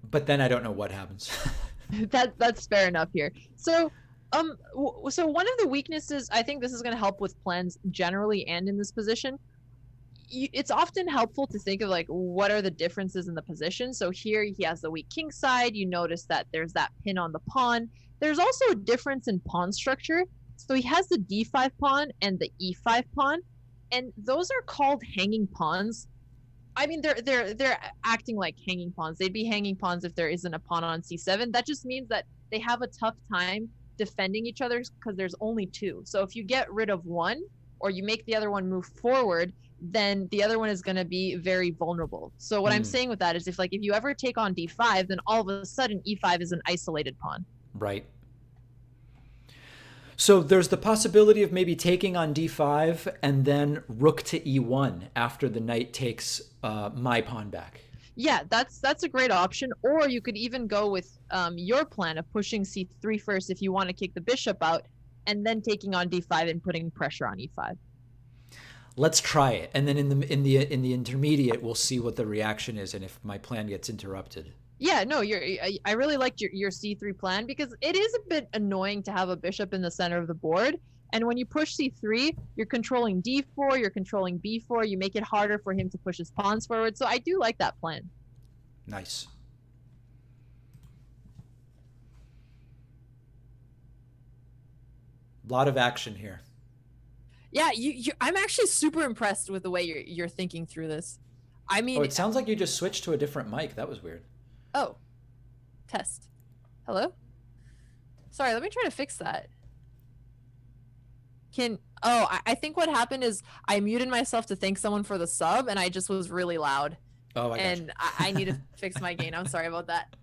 But then I don't know what happens. That's fair enough here. So, so one of the weaknesses, I think this is going to help with plans generally and in this position. It's often helpful to think of like what are the differences in the position. So here he has the weak king side. You notice that there's that pin on the pawn. There's also a difference in pawn structure. So he has the d5 pawn and the e5 pawn, and those are called hanging pawns. I mean, they're acting like hanging pawns. They'd be hanging pawns if there isn't a pawn on c7. That just means that they have a tough time defending each other because there's only two. So if you get rid of one or you make the other one move forward, then the other one is going to be very vulnerable. So what I'm saying with that is if you ever take on d5, then all of a sudden e5 is an isolated pawn. Right. So there's the possibility of maybe taking on d5 and then rook to e1 after the knight takes my pawn back. Yeah, that's a great option. Or you could even go with your plan of pushing c3 first if you want to kick the bishop out, and then taking on d5 and putting pressure on e5. Let's try it, and then in the intermediate, we'll see what the reaction is and if my plan gets interrupted. Yeah, no, I really liked your c3 plan because it is a bit annoying to have a bishop in the center of the board. And when you push c3, you're controlling d4, you're controlling b4, you make it harder for him to push his pawns forward. So I do like that plan. Nice. A lot of action here. Yeah, I'm actually super impressed with the way you're thinking through this. I mean, Oh, it sounds like you just switched to a different mic. That was weird. oh, test. Hello? Sorry, let me try to fix that. I think what happened is I muted myself to thank someone for the sub, and I just was really loud. Oh, I And I need to fix my gain. I'm sorry about that.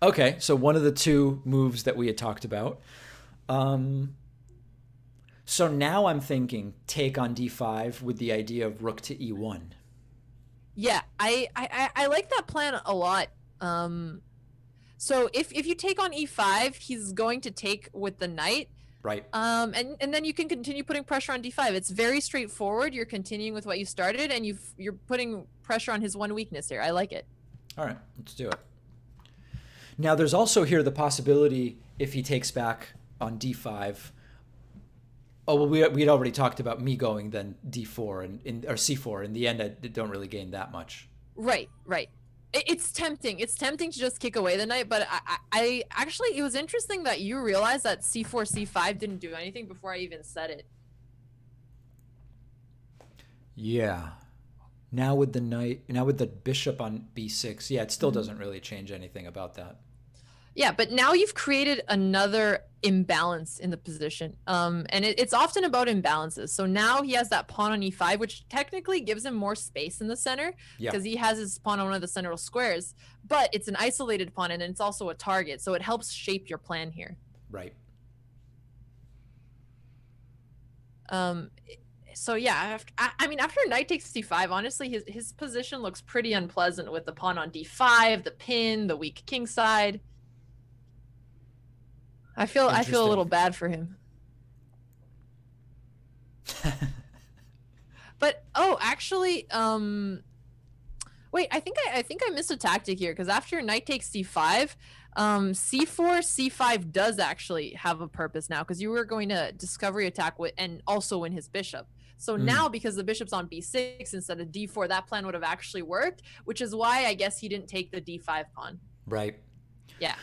Okay, so one of the two moves that we had talked about. So now I'm thinking take on d5 with the idea of rook to e1. Yeah, I like that plan a lot. So if you take on e5, he's going to take with the knight. Right. And then you can continue putting pressure on d5. It's very straightforward. You're continuing with what you started, and you're putting pressure on his one weakness here. I like it. All right, let's do it. Now there's also here the possibility if he takes back on d5. Oh, well, we had already talked about me going then d4 or c4. In the end, I don't really gain that much. Right. It's tempting. It's tempting to just kick away the knight, but I actually, it was interesting that you realized that c4, c5 didn't do anything before I even said it. Yeah. Now with the bishop on b6, yeah, it still doesn't really change anything about that. Yeah, but now you've created another imbalance in the position. And it's often about imbalances. So now he has that pawn on e5, which technically gives him more space in the center Yeah, because he has his pawn on one of the central squares, but it's an isolated pawn and it's also a target. So it helps shape your plan here. right. Um, so yeah, I mean, after knight takes c5, honestly, his position looks pretty unpleasant with the pawn on d5, the pin, the weak king side. I feel a Interesting. little bad for him. But oh, actually, wait, I think I missed a tactic here because after knight takes c5, c4 c5 does actually have a purpose now because you were going to discovery attack with and also win his bishop. So now because the bishop's on b6 instead of d4, that plan would have actually worked, which is why I guess he didn't take the d5 pawn. Right. Yeah.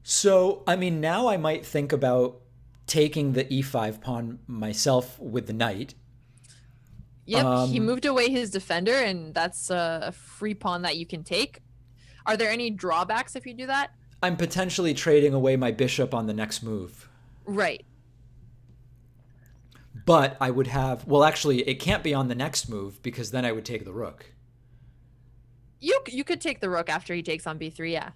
So, I mean, now I might think about taking the e5 pawn myself with the knight. Yep, he moved away his defender, and that's a free pawn that you can take. Are there any drawbacks if you do that? I'm potentially trading away my bishop on the next move. Right. But I would have, well, actually, it can't be on the next move because then I would take the rook. You could take the rook after he takes on b3, yeah.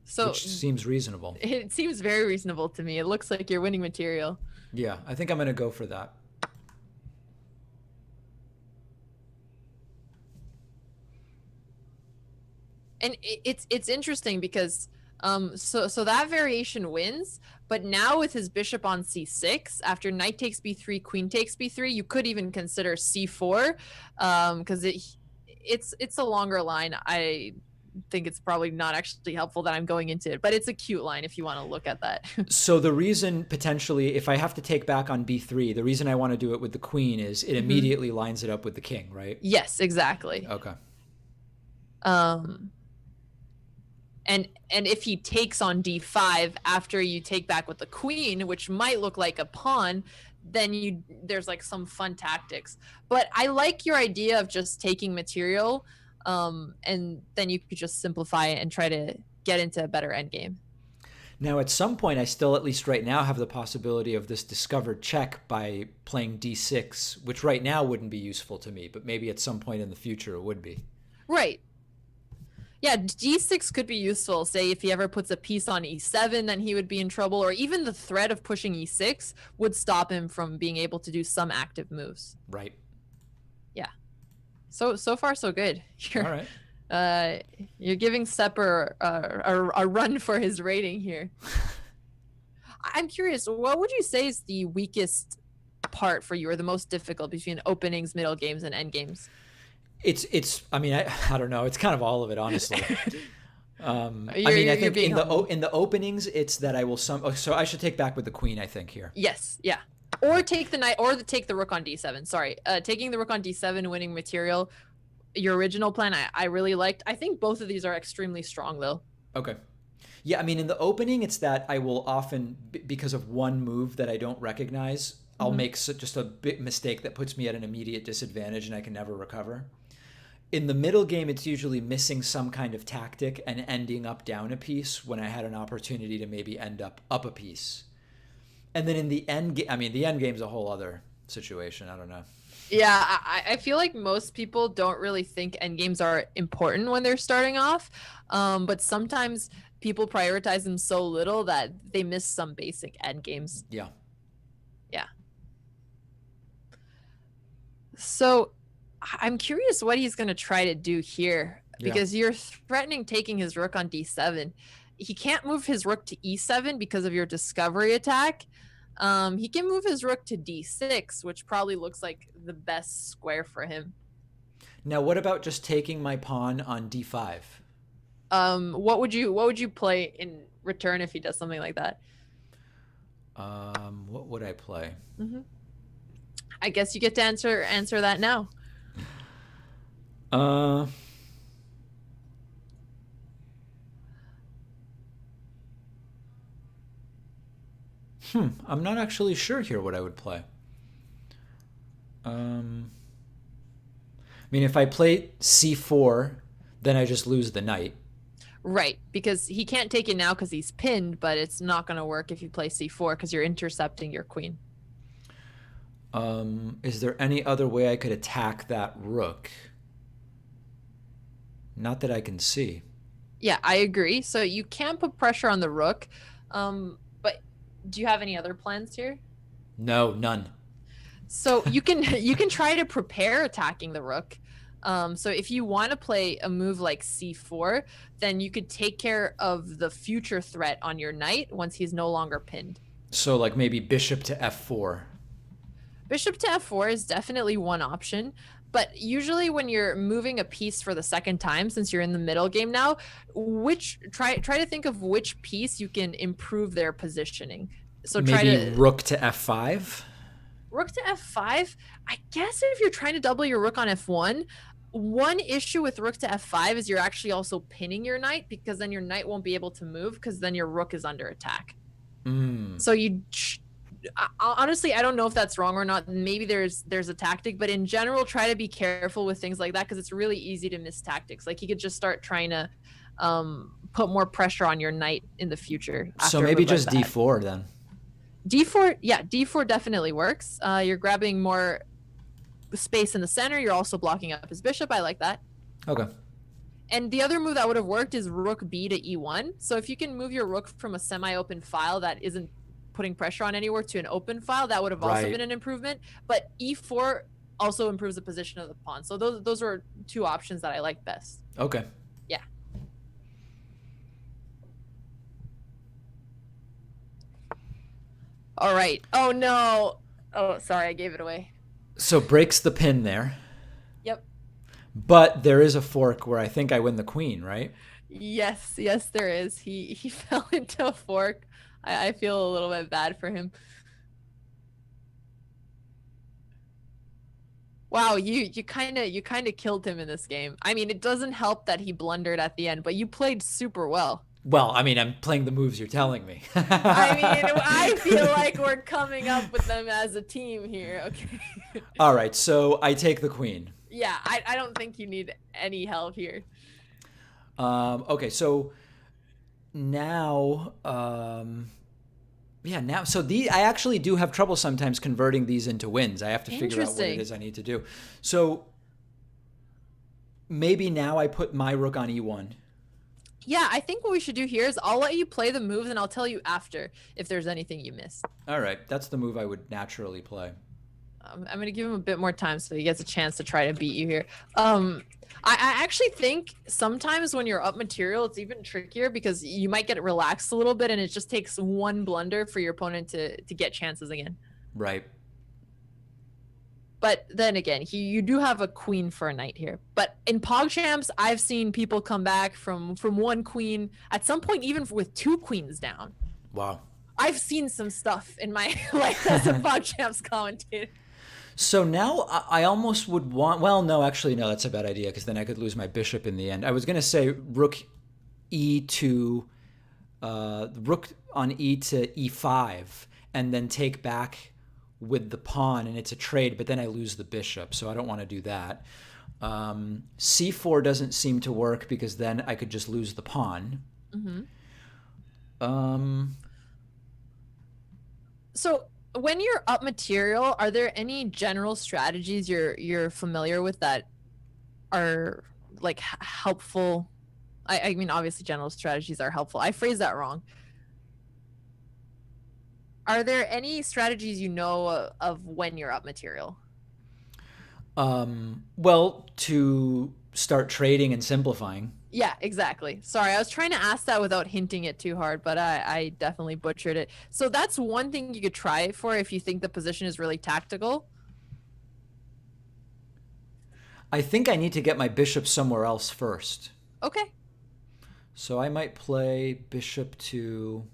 So which seems reasonable. it seems very reasonable to me. It looks like you're winning material. Yeah, I think I'm going to go for that. And it's interesting because so that variation wins, but now with his bishop on c6, after knight takes b3, queen takes b3, you could even consider c4 because it's a longer line. I think it's probably not actually helpful that I'm going into it, but it's a cute line if you want to look at that. So the reason potentially, if I have to take back on b3, the reason I want to do it with the queen is it immediately lines it up with the king, right? Yes, exactly. Okay. And if he takes on d5 after you take back with the queen, which might look like a pawn, then there's like some fun tactics. But I like your idea of just taking material, and then you could just simplify it and try to get into a better endgame. Now, at some point, I still, at least right now, have the possibility of this discovered check by playing d6, which right now wouldn't be useful to me, but maybe at some point in the future it would be. Right. Yeah, d6 could be useful. Say if he ever puts a piece on e7, then he would be in trouble, or even the threat of pushing e6 would stop him from being able to do some active moves. Right. Yeah. So far so good. All right. You're giving Sepper a run for his rating here. I'm curious, what would you say is the weakest part for you, or the most difficult between openings, middle games, and end games? It's. I mean, I don't know. It's kind of all of it, honestly. I think in the openings, it's that I will so I should take back with the queen, I think, here. Yes, yeah. Or take the knight, or take the rook on d7. Sorry, taking the rook on d7, winning material. Your original plan, I really liked. I think both of these are extremely strong, though. Okay. Yeah, I mean, in the opening, it's that I will often, because of one move that I don't recognize, I'll make just a big mistake that puts me at an immediate disadvantage and I can never recover. In the middle game, it's usually missing some kind of tactic and ending up down a piece when I had an opportunity to maybe end up a piece. And then in the end game, I mean, the end game's a whole other situation. I don't know. Yeah, I feel like most people don't really think endgames are important when they're starting off, but sometimes people prioritize them so little that they miss some basic endgames. Yeah. Yeah. So I'm curious what he's going to try to do here, because you're threatening taking his rook on d7. He can't move his rook to e7 because of your discovery attack. He can move his rook to d6, which probably looks like the best square for him. Now, what about just taking my pawn on d5? What would you play in return if he does something like that? What would I play? I guess you get to answer that now. I'm not actually sure here what I would play. I mean, if I play c4, then I just lose the knight. Right, because he can't take it now because he's pinned, but it's not going to work if you play c4 because you're intercepting your queen. Is there any other way I could attack that rook? Not that I can see. Yeah, I agree. So you can put pressure on the rook, but do you have any other plans here? No, none. So you can you can try to prepare attacking the rook. So if you want to play a move like c4, then you could take care of the future threat on your knight once he's no longer pinned. So like maybe bishop to f4. Bishop to f4 is definitely one option, but usually when you're moving a piece for the second time, since you're in the middle game now, try to think of which piece you can improve their positioning. So try Maybe to rook to f5. rook to f5. I guess if you're trying to double your rook on f1, one issue with rook to f5 is you're actually also pinning your knight, because then your knight won't be able to move because then your rook is under attack. So honestly, I don't know if that's wrong or not. Maybe there's a tactic, but in general, try to be careful with things like that because it's really easy to miss tactics. Like you could just start trying to put more pressure on your knight in the future. So maybe just d4 then. D4, yeah, D4 definitely works. You're grabbing more space in the center. You're also blocking up his bishop. I like that. Okay. And the other move that would have worked is rook b to e1. So if you can move your rook from a semi-open file that isn't putting pressure on anywhere to an open file, that would have also been an improvement. But e4 also improves the position of the pawn. So those are two options that I like best. Okay. Yeah. All right. Oh no. Oh, sorry, I gave it away. So breaks the pin there. Yep. But there is a fork where I think I win the queen, right? Yes, there is. He fell into a fork. I feel a little bit bad for him. Wow, you kind of killed him in this game. I mean, it doesn't help that he blundered at the end, but you played super well. Well, I mean, I'm playing the moves you're telling me. I mean, I feel like we're coming up with them as a team here. Okay. All right, so I take the queen. Yeah, I don't think you need any help here. Okay, so now, so I actually do have trouble sometimes converting these into wins. I have to figure out what it is I need to do. So maybe now I put my rook on e1. Yeah, I think what we should do here is I'll let you play the moves and I'll tell you after if there's anything you missed. All right, that's the move I would naturally play. I'm going to give him a bit more time so he gets a chance to try to beat you here. I actually think sometimes when you're up material, it's even trickier because you might get relaxed a little bit and it just takes one blunder for your opponent to get chances again. Right. But then again, you do have a queen for a knight here. But in PogChamps, I've seen people come back from one queen, at some point even with two queens down. Wow. I've seen some stuff in my life as a PogChamps commentator. So now I almost would want... Well, no, actually, no, that's a bad idea because then I could lose my bishop in the end. I was going to say rook e2, rook on e to e5, and then take back with the pawn, and it's a trade, but then I lose the bishop, so I don't want to do that. C4 doesn't seem to work because then I could just lose the pawn. So when you're up material, are there any general strategies you're familiar with that are like helpful? I mean, obviously general strategies are helpful. I phrased that wrong. Are there any strategies you know of when you're up material? Well, to start trading and simplifying. Yeah, exactly. Sorry, I was trying to ask that without hinting it too hard, but I definitely butchered it. So that's one thing you could try it for if you think the position is really tactical. I think I need to get my bishop somewhere else first. Okay. So I might play bishop to...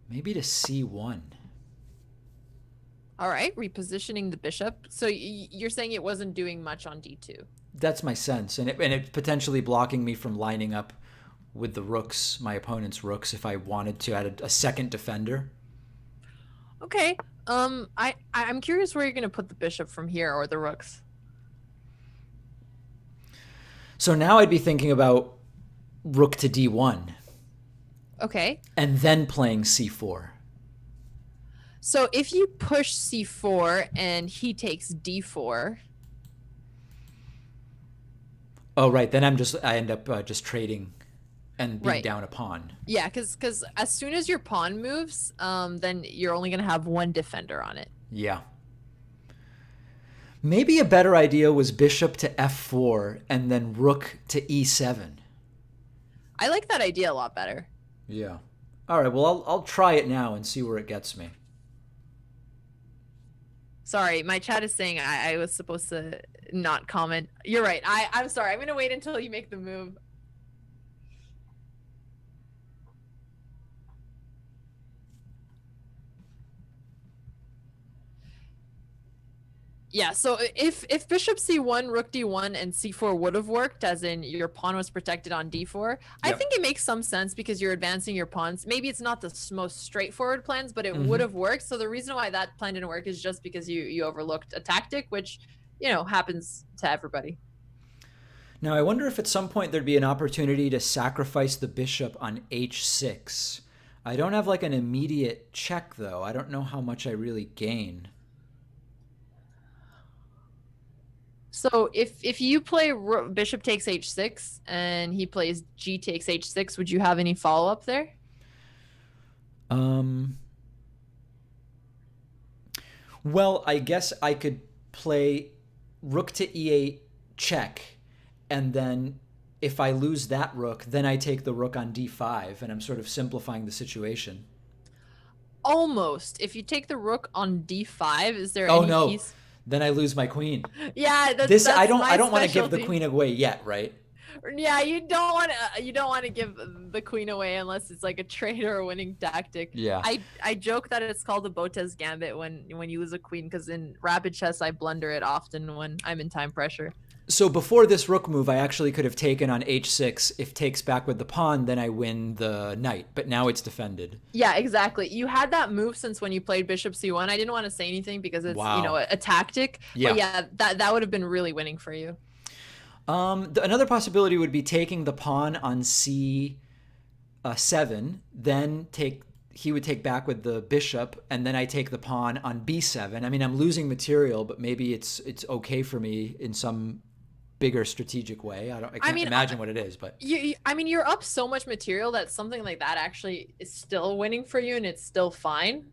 maybe to c1. All right, repositioning the bishop. So you're saying it wasn't doing much on d2? That's my sense, and it potentially blocking me from lining up with the rooks, my opponent's rooks, if I wanted to add a second defender. Okay. I'm curious where you're going to put the bishop from here, or the rooks. So now I'd be thinking about rook to d1 Okay. and then playing c4. So if you push c4 and he takes d4. Oh, right. Then I end up just trading and being Right. down a pawn. Yeah, because as soon as your pawn moves, then you're only gonna have one defender on it. Yeah. Maybe a better idea was bishop to f4 and then rook to e7. I like that idea a lot better. Yeah. All right. Well, I'll try it now and see where it gets me. Sorry, my chat is saying I was supposed to not comment. You're right. I'm sorry. I'm gonna wait until you make the move. Yeah, so if bishop c1, rook d1, and c4 would have worked, as in your pawn was protected on d4, I think it makes some sense because you're advancing your pawns. Maybe it's not the most straightforward plans, but it would have worked. So the reason why that plan didn't work is just because you overlooked a tactic, which, happens to everybody. Now, I wonder if at some point there'd be an opportunity to sacrifice the bishop on h6. I don't have like an immediate check, though. I don't know how much I really gain. So if you play bishop takes h6 and he plays g takes h6, would you have any follow-up there? Well, I guess I could play rook to e8 check, and then if I lose that rook, then I take the rook on d5, and I'm sort of simplifying the situation. Almost. If you take the rook on d5, is there Oh any no, piece? then I lose my queen. Yeah, That's I don't want to give the specialty. queen away yet, right? Yeah, you don't want to give the queen away unless it's like a trade or a winning tactic. Yeah. I joke that it's called the Botez gambit when you lose a queen, because in rapid chess I blunder it often when I'm in time pressure. So before this rook move, I actually could have taken on h6. If takes back with the pawn, then I win the knight. But now it's defended. Yeah, exactly. You had that move since when you played bishop c1. I didn't want to say anything because it's a tactic. Yeah. But yeah, that would have been really winning for you. Another possibility would be taking the pawn on c7, then he would take back with the bishop, and then I take the pawn on b7. I mean, I'm losing material, but maybe it's okay for me in some bigger strategic way. I can't imagine what it is, but you're up so much material that something like that actually is still winning for you, and it's still fine.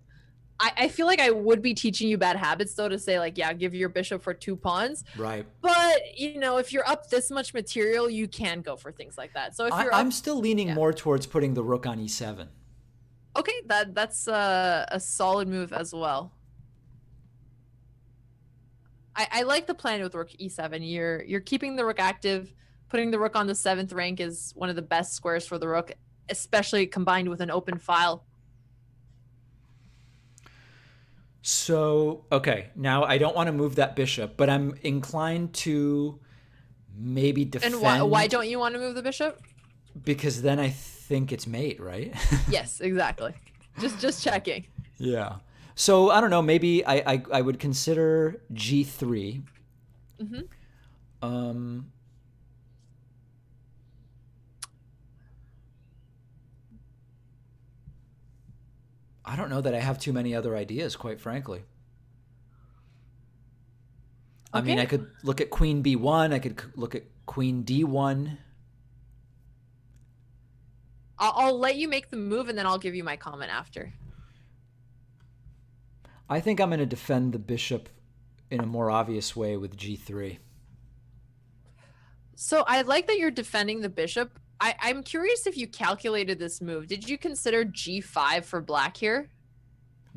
I feel like I would be teaching you bad habits, though, to say, like, yeah, give your bishop for 2 pawns. Right. But, if you're up this much material, you can go for things like that. So if I'm still leaning more towards putting the rook on e7. Okay, that's a solid move as well. I like the plan with rook e7. You're keeping the rook active. Putting the rook on the 7th rank is one of the best squares for the rook, especially combined with an open file. So, okay, now I don't want to move that bishop, but I'm inclined to maybe defend. And why don't you want to move the bishop? Because then I think it's mate, right? Yes, exactly. Just checking. Yeah. So, I don't know, maybe I would consider g3. I don't know that I have too many other ideas, quite frankly. I mean, I could look at queen b1. I could look at queen d1. I'll let you make the move, and then I'll give you my comment after. I think I'm going to defend the bishop in a more obvious way with g3. So I like that you're defending the bishop. I'm curious if you calculated this move. Did you consider g5 for black here?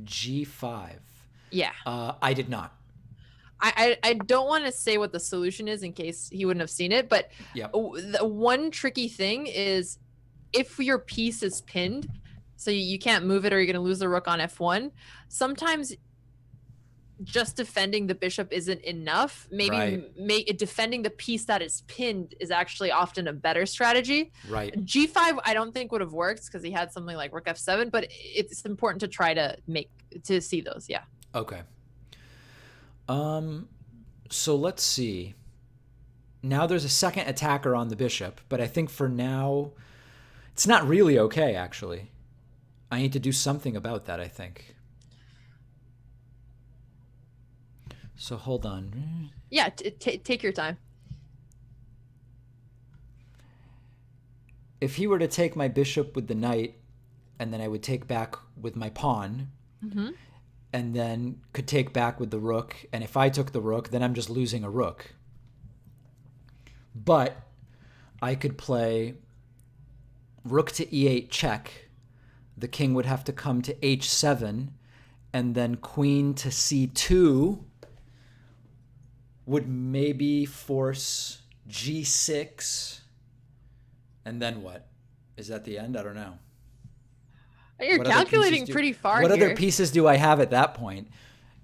G5. Yeah. I did not. I don't want to say what the solution is in case he wouldn't have seen it, but the one tricky thing is if your piece is pinned, so you can't move it or you're going to lose the rook on f1, sometimes just defending the bishop isn't enough. Maybe defending the piece that is pinned is actually often a better strategy. Right. G5 I don't think would have worked because he had something like rook f7, but it's important to try to see those. Yeah. Okay. So let's see. Now there's a second attacker on the bishop, but I think for now, it's not really okay, actually. I need to do something about that, I think. So hold on. Yeah, take your time. If he were to take my bishop with the knight, and then I would take back with my pawn, and then could take back with the rook, and if I took the rook, then I'm just losing a rook. But I could play rook to e8 check. The king would have to come to h7, and then queen to c2 would maybe force g6. And then what? Is that the end? I don't know. You're calculating pretty far What here. other pieces do I have at that point?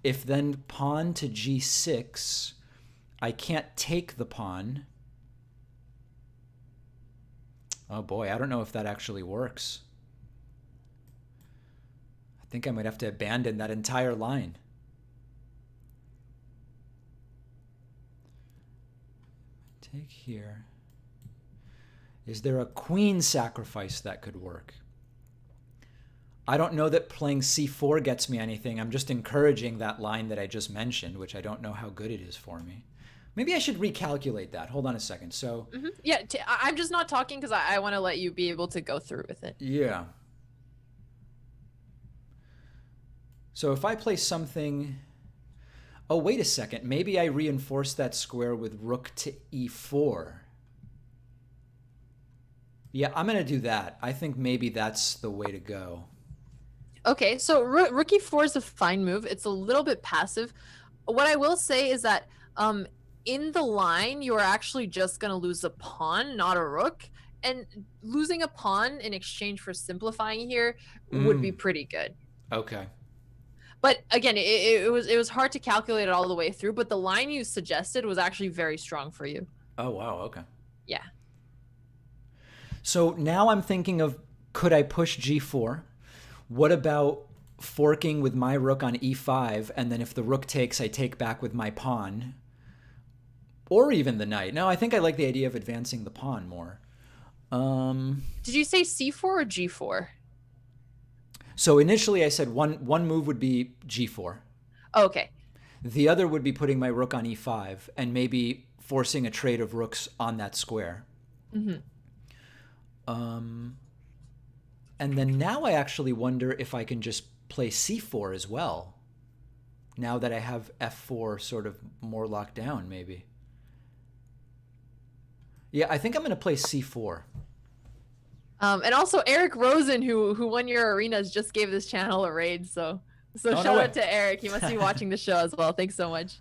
If then pawn to g6, I can't take the pawn. Oh boy, I don't know if that actually works. I think I might have to abandon that entire line. Take here. Is there a queen sacrifice that could work? I don't know that playing c4 gets me anything. I'm just encouraging that line that I just mentioned, which I don't know how good it is for me. Maybe I should recalculate that. Hold on a second. So, yeah, I'm just not talking because I want to let you be able to go through with it. Yeah. So if I play something... Oh, wait a second. Maybe I reinforce that square with rook to e4. Yeah, I'm going to do that. I think maybe that's the way to go. Okay, so rook e4 is a fine move. It's a little bit passive. What I will say is that in the line, you are actually just going to lose a pawn, not a rook. And losing a pawn in exchange for simplifying here would be pretty good. Okay. But again, it was hard to calculate it all the way through, but the line you suggested was actually very strong for you. Oh, wow. Okay. Yeah. So now I'm thinking of, could I push g4? What about forking with my rook on e5, and then if the rook takes, I take back with my pawn? Or even the knight. No, I think I like the idea of advancing the pawn more. Did you say c4 or g4? So initially I said one move would be g4. Oh, okay. The other would be putting my rook on e5 and maybe forcing a trade of rooks on that square. And then now I actually wonder if I can just play c4 as well. Now that I have f4 sort of more locked down, maybe. Yeah, I think I'm going to play c4. And also Eric Rosen, who won your arenas, just gave this channel a raid. So shout out to Eric. He must be watching the show as well. Thanks so much.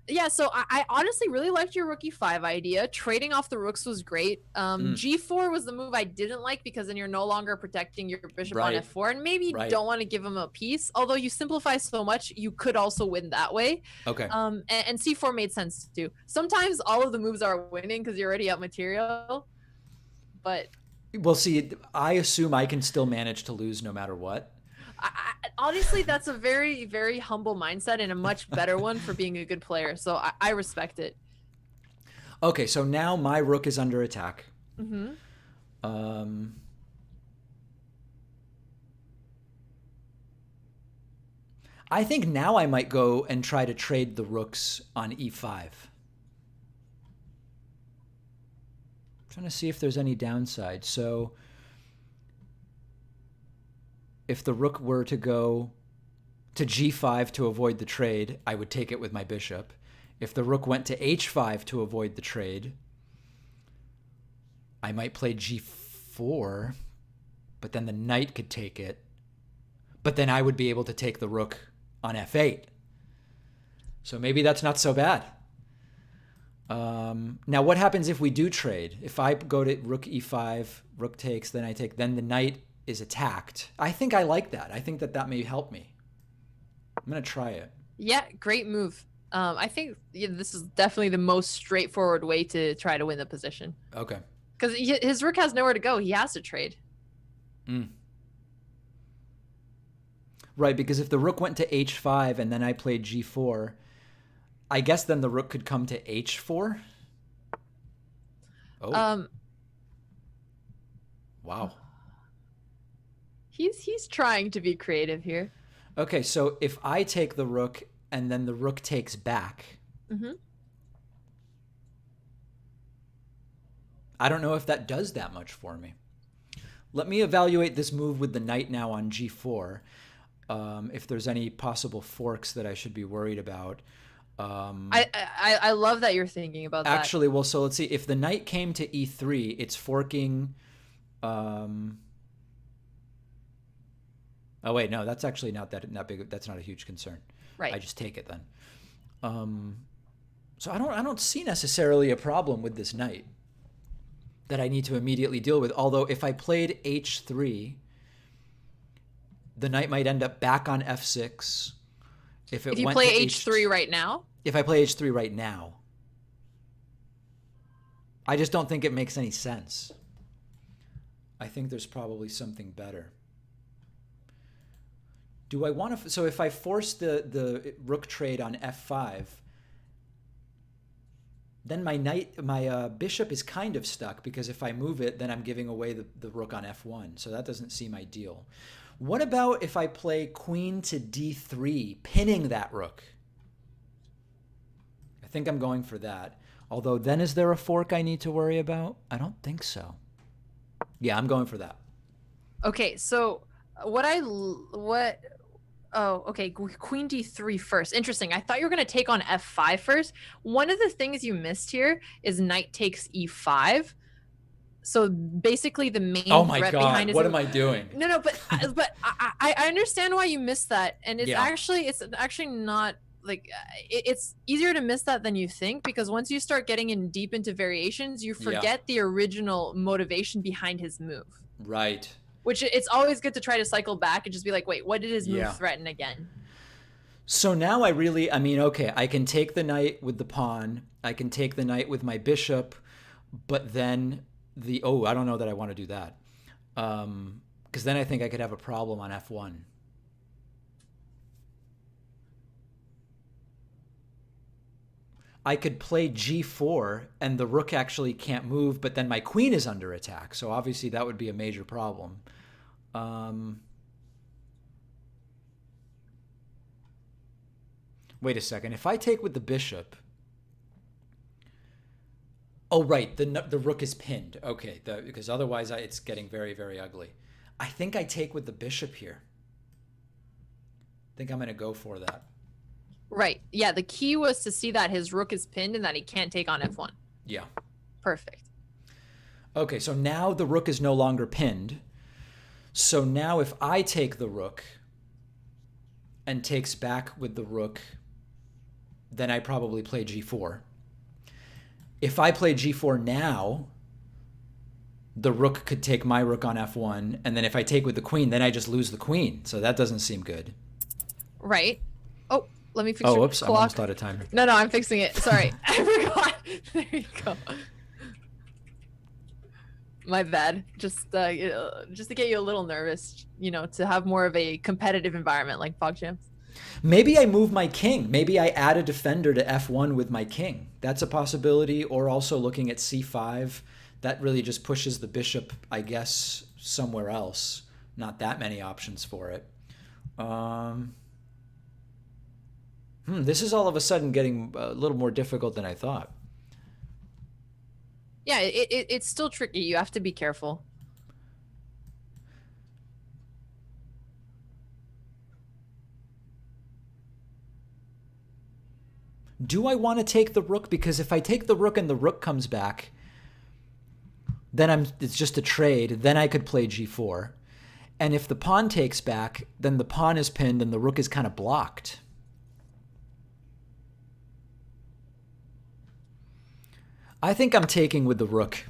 Yeah, so I honestly really liked your rook e5 idea. Trading off the rooks was great. G4 was the move I didn't like because then you're no longer protecting your bishop on f4, and maybe don't want to give him a piece. Although you simplify so much, you could also win that way. Okay. And c4 made sense too. Sometimes all of the moves are winning because you're already up material. But well, see, I assume I can still manage to lose no matter what. Honestly, that's a very, very humble mindset and a much better one for being a good player. So I respect it. Okay, so now my rook is under attack. I think now I might go and try to trade the rooks on e5. Trying to see if there's any downside. So if the rook were to go to g5 to avoid the trade, I would take it with my bishop. If the rook went to h5 to avoid the trade, I might play g4, but then the knight could take it. But then I would be able to take the rook on f8. So maybe that's not so bad. Now, what happens if we do trade? If I go to rook e5, rook takes, then I take, then the knight is attacked. I think I like that. I think that may help me. I'm going to try it. Yeah, great move. I think this is definitely the most straightforward way to try to win the position. Okay. Because his rook has nowhere to go. He has to trade. Right, because if the rook went to h5 and then I played g4, I guess then the rook could come to h4. Oh, Um, wow. he's trying to be creative here. Okay, so if I take the rook and then the rook takes back, Mm-hmm. I don't know if that does that much for me. Let me evaluate this move with the knight now on g4. If there's any possible forks that I should be worried about. I love that you're thinking about that. Actually, well, so let's see. If the knight came to e3, it's forking. Oh wait, no, that's actually not that big. That's not a huge concern. Right. I just take it then. So I don't see necessarily a problem with this knight that I need to immediately deal with. Although if I played h3, the knight might end up back on f6. If you play h3 right now? If I play h3 right now. I just don't think it makes any sense. I think there's probably something better. Do I want to... So if I force the rook trade on f5, then my bishop is kind of stuck, because if I move it, then I'm giving away the rook on f1. So that doesn't seem ideal. What about if I play queen to d3, pinning that rook? I think I'm going for that. Although then is there a fork I need to worry about? I don't think so. Yeah, I'm going for that. Okay, so oh, okay, queen d3 first. Interesting. I thought you were going to take on f5 first. One of the things you missed here is knight takes e5. So basically the main threat behind it. What am I doing? No, but I understand why you missed that, and it's actually not like it's easier to miss that than you think, because once you start getting in deep into variations, you forget the original motivation behind his move. Right. Which it's always good to try to cycle back and just be like, wait, what did his move threaten again? So now okay, I can take the knight with the pawn. I can take the knight with my bishop, but then I don't know that I want to do that. Because then I think I could have a problem on f1. I could play g4 and the rook actually can't move, but then my queen is under attack. So obviously that would be a major problem. Wait a second. If I take with the bishop... Oh, right. The rook is pinned. Okay, because otherwise it's getting very, very ugly. I think I take with the bishop here. I think I'm going to go for that. Right. Yeah, the key was to see that his rook is pinned and that he can't take on f1. Yeah. Perfect. Okay, so now the rook is no longer pinned. So now if I take the rook and takes back with the rook, then I probably play g4. If I play g4 now, the rook could take my rook on f1, and then if I take with the queen, then I just lose the queen. So that doesn't seem good. Right. Oh, let me fix your whoops, clock. I'm almost out of time. No, I'm fixing it. Sorry. I forgot. There you go. My bad. Just to get you a little nervous, to have more of a competitive environment like PogChamps. Maybe I move my king. Maybe I add a defender to f1 with my king. That's a possibility. Or also looking at c5. That really just pushes the bishop, I guess, somewhere else. Not that many options for it. This is all of a sudden getting a little more difficult than I thought. Yeah, it's still tricky. You have to be careful. Do I want to take the rook? Because if I take the rook and the rook comes back, then it's just a trade. Then I could play g4. And if the pawn takes back, then the pawn is pinned and the rook is kind of blocked. I think I'm taking with the rook.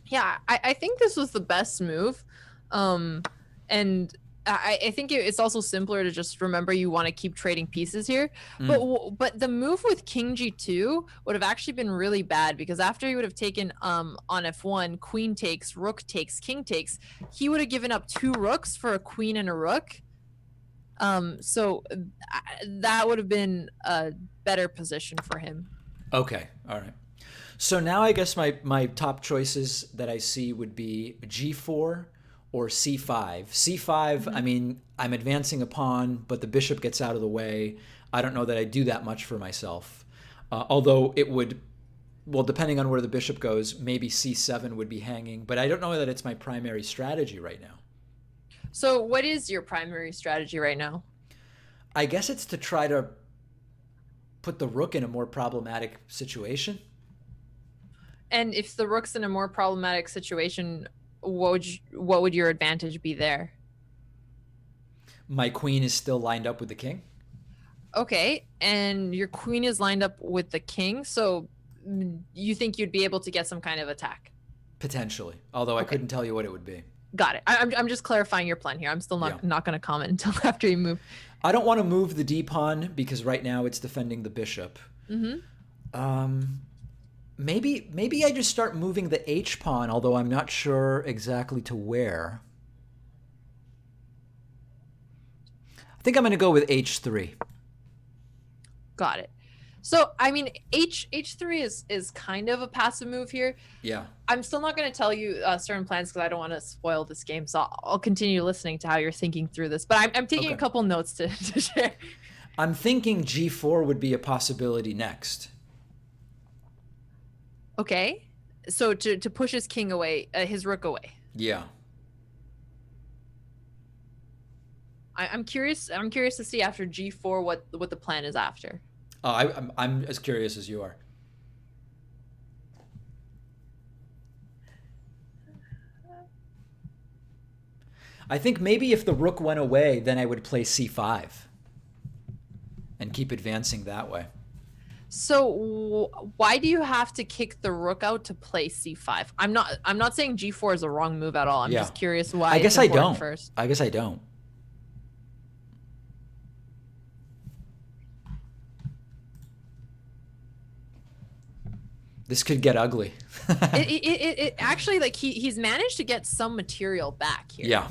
Yeah, I think this was the best move. And I think it's also simpler to just remember you want to keep trading pieces here. But the move with king g2 would have actually been really bad, because after he would have taken on f1, queen takes, rook takes, king takes, he would have given up 2 rooks for a queen and a rook. So that would have been a better position for him. Okay, all right. So now I guess my top choices that I see would be G4 or C5. C5, I mean, I'm advancing a pawn, but the bishop gets out of the way. I don't know that I do that much for myself. Although it would, well, depending on where the bishop goes, maybe C7 would be hanging, but I don't know that it's my primary strategy right now. So what is your primary strategy right now? I guess it's to try to put the rook in a more problematic situation. And if the rook's in a more problematic situation, what would your advantage be there? My queen is still lined up with the king. Okay, and your queen is lined up with the king, so you think you'd be able to get some kind of attack? Potentially, although I couldn't tell you what it would be. Got it. I'm just clarifying your plan here. I'm still not going to comment until after you move. I don't want to move the d pawn because right now it's defending the bishop. Maybe I just start moving the h pawn, although I'm not sure exactly to where. I think I'm going to go with h3. Got it. So, I mean, h3 is kind of a passive move here. Yeah. I'm still not going to tell you certain plans because I don't want to spoil this game. So I'll continue listening to how you're thinking through this. But I'm taking a couple notes to share. I'm thinking g4 would be a possibility next. Okay. So to push his king away, his rook away. Yeah. I'm curious to see after g4 what the plan is after. I'm as curious as you are. I think maybe if the rook went away, then I would play c5 and keep advancing that way. So why do you have to kick the rook out to play c5? I'm not saying g4 is a wrong move at all. I'm just curious why. I guess I don't. First. I guess I don't. This could get ugly. it actually, like, he's managed to get some material back here. Yeah.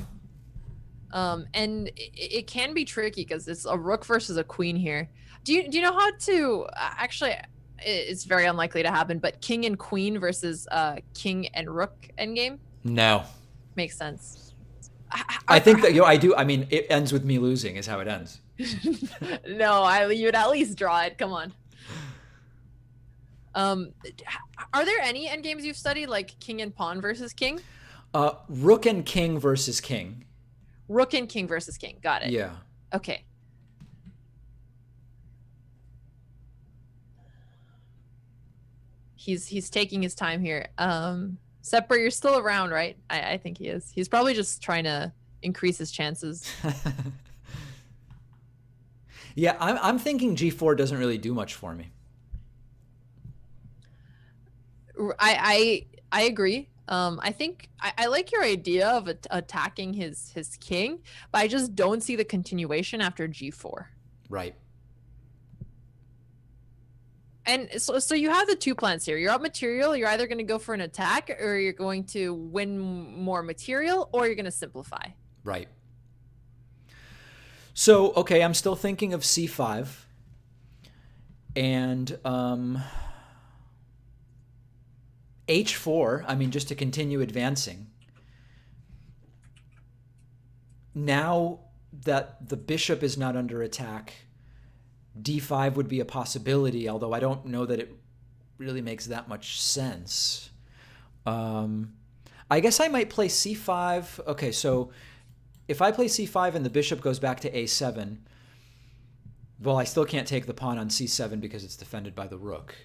And it can be tricky because it's a rook versus a queen here. Do you know how to actually? It's very unlikely to happen, but king and queen versus king and rook endgame. No. Makes sense. I think that I do. I mean, it ends with me losing. Is how it ends. No, you'd at least draw it. Come on. Are there any endgames you've studied, like king and pawn versus king? Rook and king versus king. Rook and king versus king. Got it. Yeah. Okay. He's taking his time here. Sepper, you're still around, right? I think he is. He's probably just trying to increase his chances. Yeah, I'm thinking g4 doesn't really do much for me. I agree. I think I like your idea of attacking his king, but I just don't see the continuation after g4. Right. And so you have the two plans here. You're up material. You're either going to go for an attack, or you're going to win more material, or you're going to simplify. Right. So, okay, I'm still thinking of c5. And h4, I mean, just to continue advancing. Now that the bishop is not under attack, d5 would be a possibility, although I don't know that it really makes that much sense. I guess I might play c5. Okay, so if I play c5 and the bishop goes back to a7, well, I still can't take the pawn on c7 because it's defended by the rook.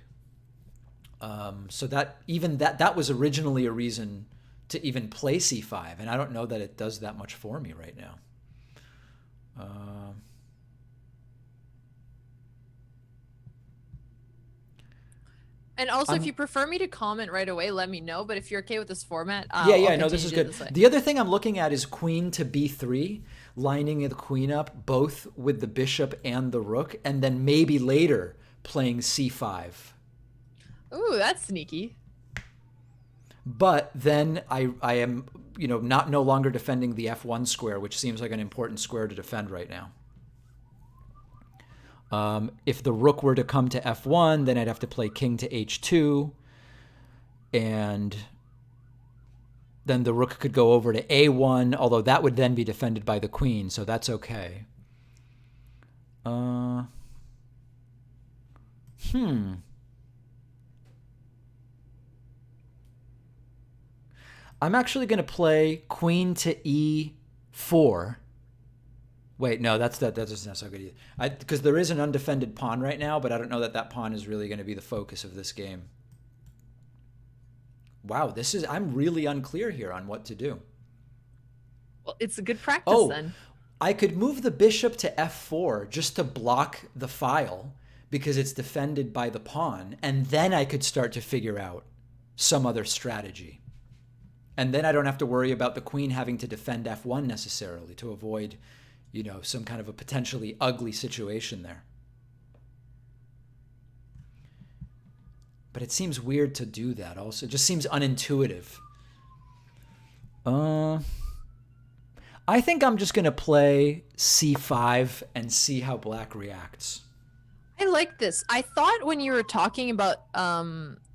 So that was originally a reason to even play c5, and I don't know that it does that much for me right now. And also, if you prefer me to comment right away, let me know. But if you're okay with this format, no, this is good. The other thing I'm looking at is queen to b3, lining the queen up both with the bishop and the rook, and then maybe later playing c5. Ooh, that's sneaky. But then I am no longer defending the f1 square, which seems like an important square to defend right now. If the rook were to come to f1, then I'd have to play king to h2, and then the rook could go over to a1, although that would then be defended by the queen, so that's okay. I'm actually going to play queen to e4. Wait, no, that's not so good either. Because there is an undefended pawn right now, but I don't know that that pawn is really going to be the focus of this game. Wow, I'm really unclear here on what to do. Well, it's a good practice then. I could move the bishop to f4 just to block the file because it's defended by the pawn, and then I could start to figure out some other strategy. And then I don't have to worry about the queen having to defend f1 necessarily to avoid, some kind of a potentially ugly situation there. But it seems weird to do that also. It just seems unintuitive. I think I'm just going to play c5 and see how black reacts. I like this. I thought when you were talking about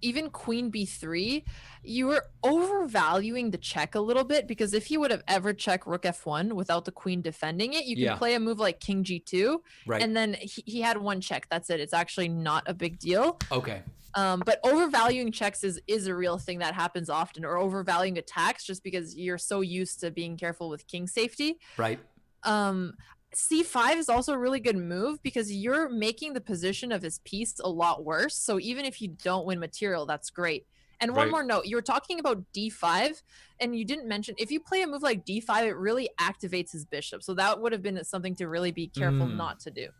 even queen b3, you were overvaluing the check a little bit, because if he would have ever checked rook f1 without the queen defending it, you can play a move like king g2, right, and then he had one check. That's it. It's actually not a big deal. Okay. But overvaluing checks is a real thing that happens often, or overvaluing attacks just because you're so used to being careful with king safety. Right. C5 is also a really good move because you're making the position of his piece a lot worse. So even if you don't win material, that's great. And one more note, you were talking about d5, and you didn't mention, if you play a move like d5, it really activates his bishop. So that would have been something to really be careful not to do.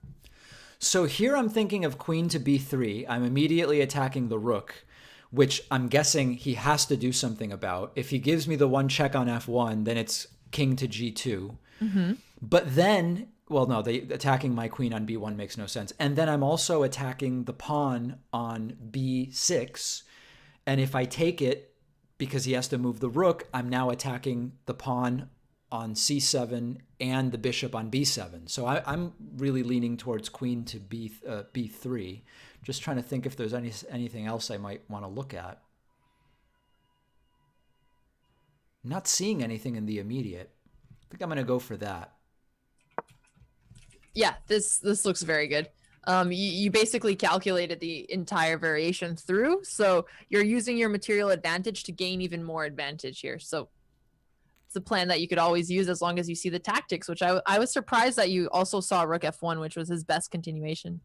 So here I'm thinking of queen to b3. I'm immediately attacking the rook, which I'm guessing he has to do something about. If he gives me the one check on f1, then it's king to g2. Mm-hmm. But then, well, no, attacking my queen on b1 makes no sense. And then I'm also attacking the pawn on b6. And if I take it, because he has to move the rook, I'm now attacking the pawn on c7 and the bishop on b7. So I'm really leaning towards queen to b3. Just trying to think if there's anything else I might want to look at. Not seeing anything in the immediate. I think I'm going to go for that. Yeah, this looks very good. You basically calculated the entire variation through, so you're using your material advantage to gain even more advantage here. So it's a plan that you could always use as long as you see the tactics, which I was surprised that you also saw rook f1, which was his best continuation.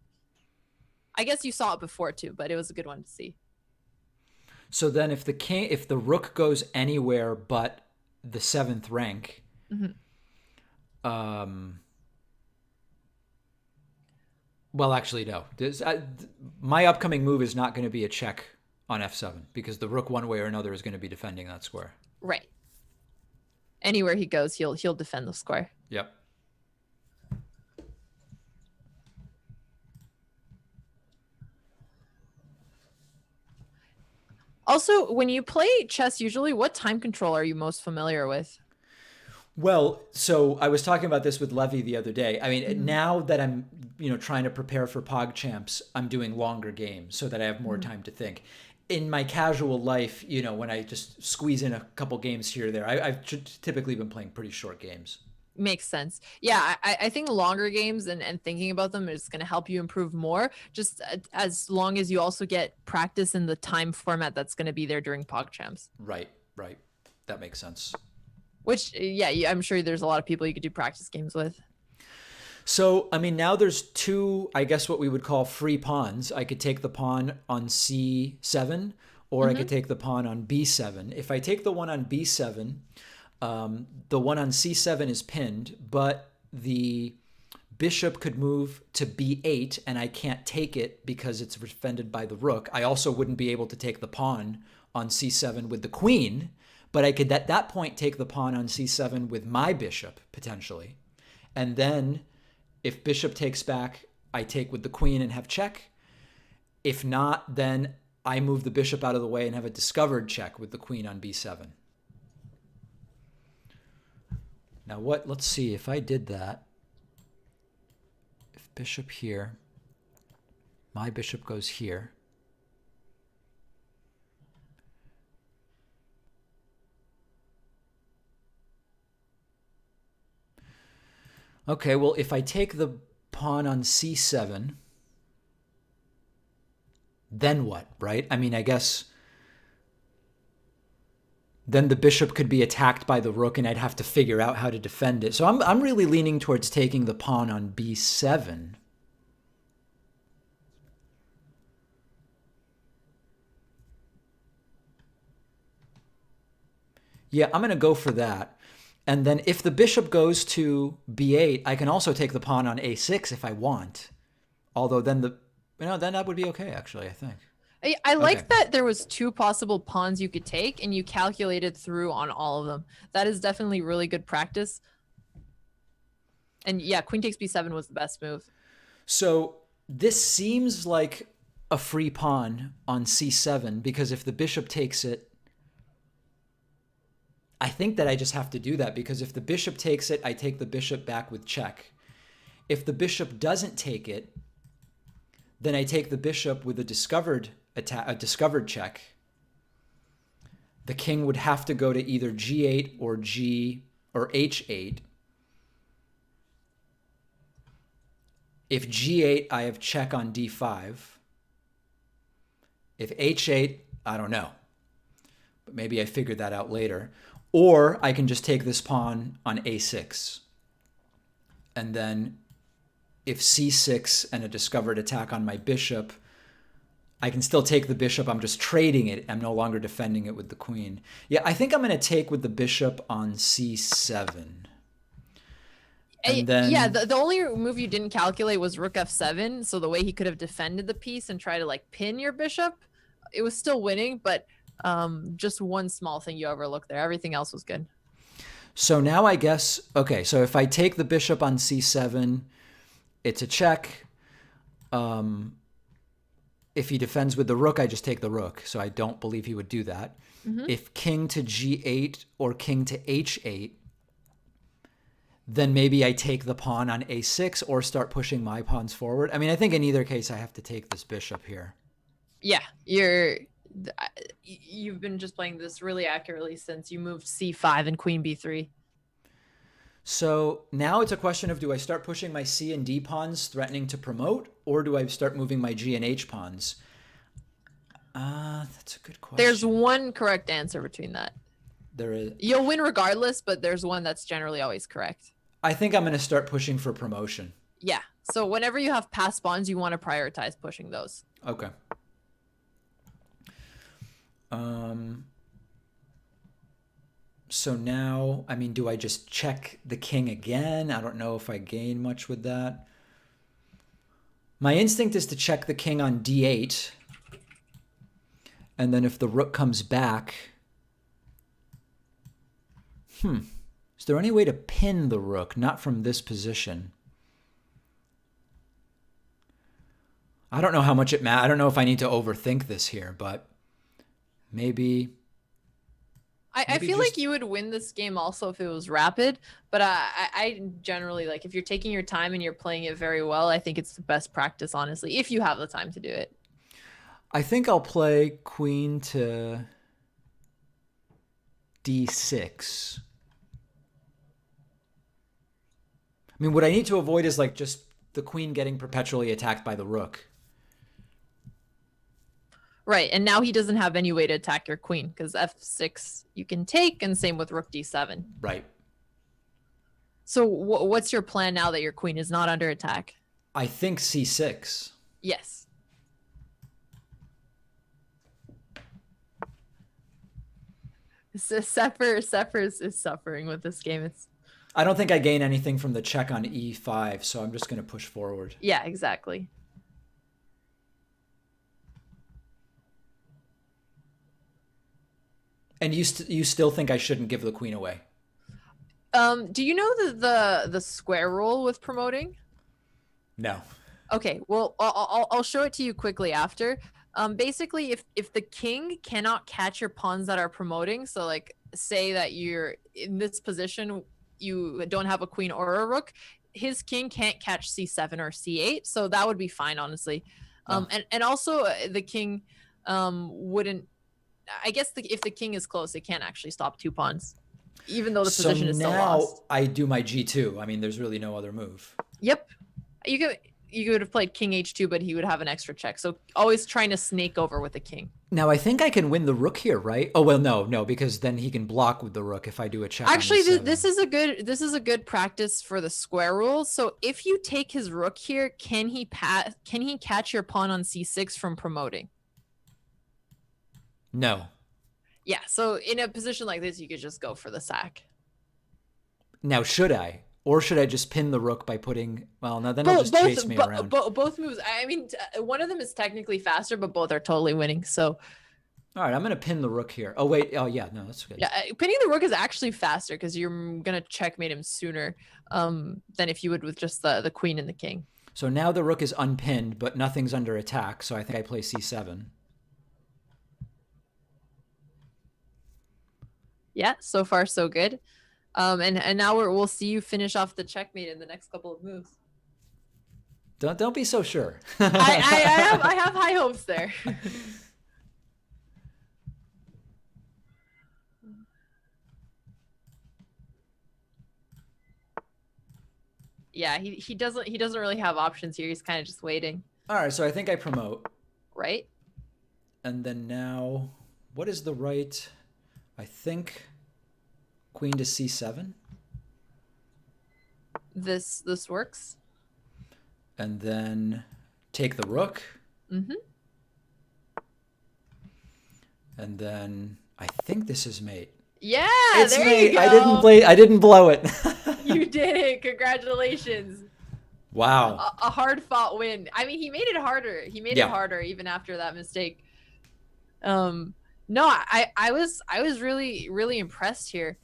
I guess you saw it before too, but it was a good one to see. So then if the rook goes anywhere but the 7th rank, well, actually, no. My upcoming move is not going to be a check on f7 because the rook, one way or another, is going to be defending that square. Right. Anywhere he goes, he'll defend the square. Yep. Also, when you play chess, usually, what time control are you most familiar with? Well, so I was talking about this with Levy the other day. I mean, now that I'm, trying to prepare for PogChamps, I'm doing longer games so that I have more time to think. In my casual life, when I just squeeze in a couple games here or there, I've typically been playing pretty short games. Makes sense. Yeah, I think longer games and thinking about them is going to help you improve more, just as long as you also get practice in the time format that's going to be there during PogChamps. Right. That makes sense. Which, yeah, I'm sure there's a lot of people you could do practice games with. So, I mean, now there's two, I guess what we would call free pawns. I could take the pawn on c7, or I could take the pawn on b7. If I take the one on b7, the one on c7 is pinned, but the bishop could move to b8, and I can't take it because it's defended by the rook. I also wouldn't be able to take the pawn on c7 with the queen, but I could at that point take the pawn on c7 with my bishop, potentially. And then if bishop takes back, I take with the queen and have check. If not, then I move the bishop out of the way and have a discovered check with the queen on b7. Now let's see, if I did that, if bishop here, My bishop goes here. Okay, well, if I take the pawn on c7, then what, right? I mean, I guess then the bishop could be attacked by the rook and I'd have to figure out how to defend it. So I'm really leaning towards taking the pawn on b7. Yeah, I'm going to go for that. And then if the bishop goes to b8, I can also take the pawn on a6 if I want. Although then then that would be okay, actually, I think. I like that there was 2 possible pawns you could take and you calculated through on all of them. That is definitely really good practice. And yeah, queen takes b7 was the best move. So this seems like a free pawn on c7 because if the bishop takes it, I think that I just have to do that because if the bishop takes it, I take the bishop back with check. If the bishop doesn't take it, then I take the bishop with a discovered check. The king would have to go to either g8 or h8. If g8, I have check on d5. If h8, I don't know. But maybe I figured that out later. Or I can just take this pawn on a6. And then if c6 and a discovered attack on my bishop, I can still take the bishop. I'm just trading it. I'm no longer defending it with the queen. Yeah, I think I'm going to take with the bishop on c7. And then, yeah, the only move you didn't calculate was rook f7. So the way he could have defended the piece and try to like pin your bishop, it was still winning, but just one small thing you overlooked there. Everything else was good. So now I guess, okay, so if I take the bishop on c7, it's a check. If he defends with the rook, I just take the rook. So I don't believe he would do that. Mm-hmm. If king to g8 or king to h8, then maybe I take the pawn on a6 or start pushing my pawns forward. I mean, I think in either case, I have to take this bishop here. Yeah, you've been just playing this really accurately since you moved c5 and queen b3. So now it's a question of, do I start pushing my c and d pawns threatening to promote, or do I start moving my g and h pawns? That's a good question. There's one correct answer between that. There is. You'll win regardless, but there's one that's generally always correct. I think I'm going to start pushing for promotion. Yeah. So whenever you have passed pawns, you want to prioritize pushing those. Okay. So now, I mean, do I just check the king again? I don't know if I gain much with that. My instinct is to check the king on d8. And then if the rook comes back... Is there any way to pin the rook? Not from this position. I don't know how much it matters. I don't know if I need to overthink this here, but maybe... I feel like you would win this game also if it was rapid, but I generally, like, if you're taking your time and you're playing it very well, I think it's the best practice, honestly, if you have the time to do it. I think I'll play queen to d6. I mean, what I need to avoid is, like, just the queen getting perpetually attacked by the rook. Right, and now he doesn't have any way to attack your queen because f6 you can take, and same with rook d7. Right. So what's your plan now that your queen is not under attack? I think c6. Yes. Sepher is suffering with this game. I don't think I gain anything from the check on e5, so I'm just going to push forward. Yeah, exactly. And you still think I shouldn't give the queen away? Do you know the square rule with promoting? No. Okay, well, I'll show it to you quickly after. Basically, if the king cannot catch your pawns that are promoting, so like say that you're in this position, you don't have a queen or a rook, his king can't catch c7 or c8, so that would be fine, honestly. No. And also the king wouldn't. I guess if the king is close, it can't actually stop 2 pawns, even though the So position is still now lost. I do my G2. I mean, there's really no other move. Yep. You could have played king h2, but he would have an extra check. So always trying to snake over with the king. Now I think I can win the rook here, right? Oh well, no, because then he can block with the rook if I do a check. Actually, on E7. this is a good practice for the square rules. So if you take his rook here, can he catch your pawn on c6 from promoting? No. Yeah. So in a position like this, you could just go for the sack. Now should I? Or should I just pin the rook by putting? Well, no, then he'll just chase me around. Both moves. I mean, one of them is technically faster, but both are totally winning. So, all right, I'm gonna pin the rook here. Oh wait, oh yeah, no, that's good. Yeah, pinning the rook is actually faster because you're gonna checkmate him sooner than if you would with just the queen and the king. So now the rook is unpinned, but nothing's under attack. So I think I play c7. Yeah, so far so good. And now we'll see you finish off the checkmate in the next couple of moves. Don't be so sure. I have high hopes there. Yeah, he doesn't really have options here. He's kind of just waiting. All right, so I think I promote. Right. And then now, what is the right? I think queen to c7. This works. And then take the rook. Mm-hmm. And then I think this is mate. Yeah, it's there mate. you go. I didn't blow it. You did it. Congratulations. Wow. A hard fought win. I mean, he made it harder. He made it harder even after that mistake. No, I was really impressed here.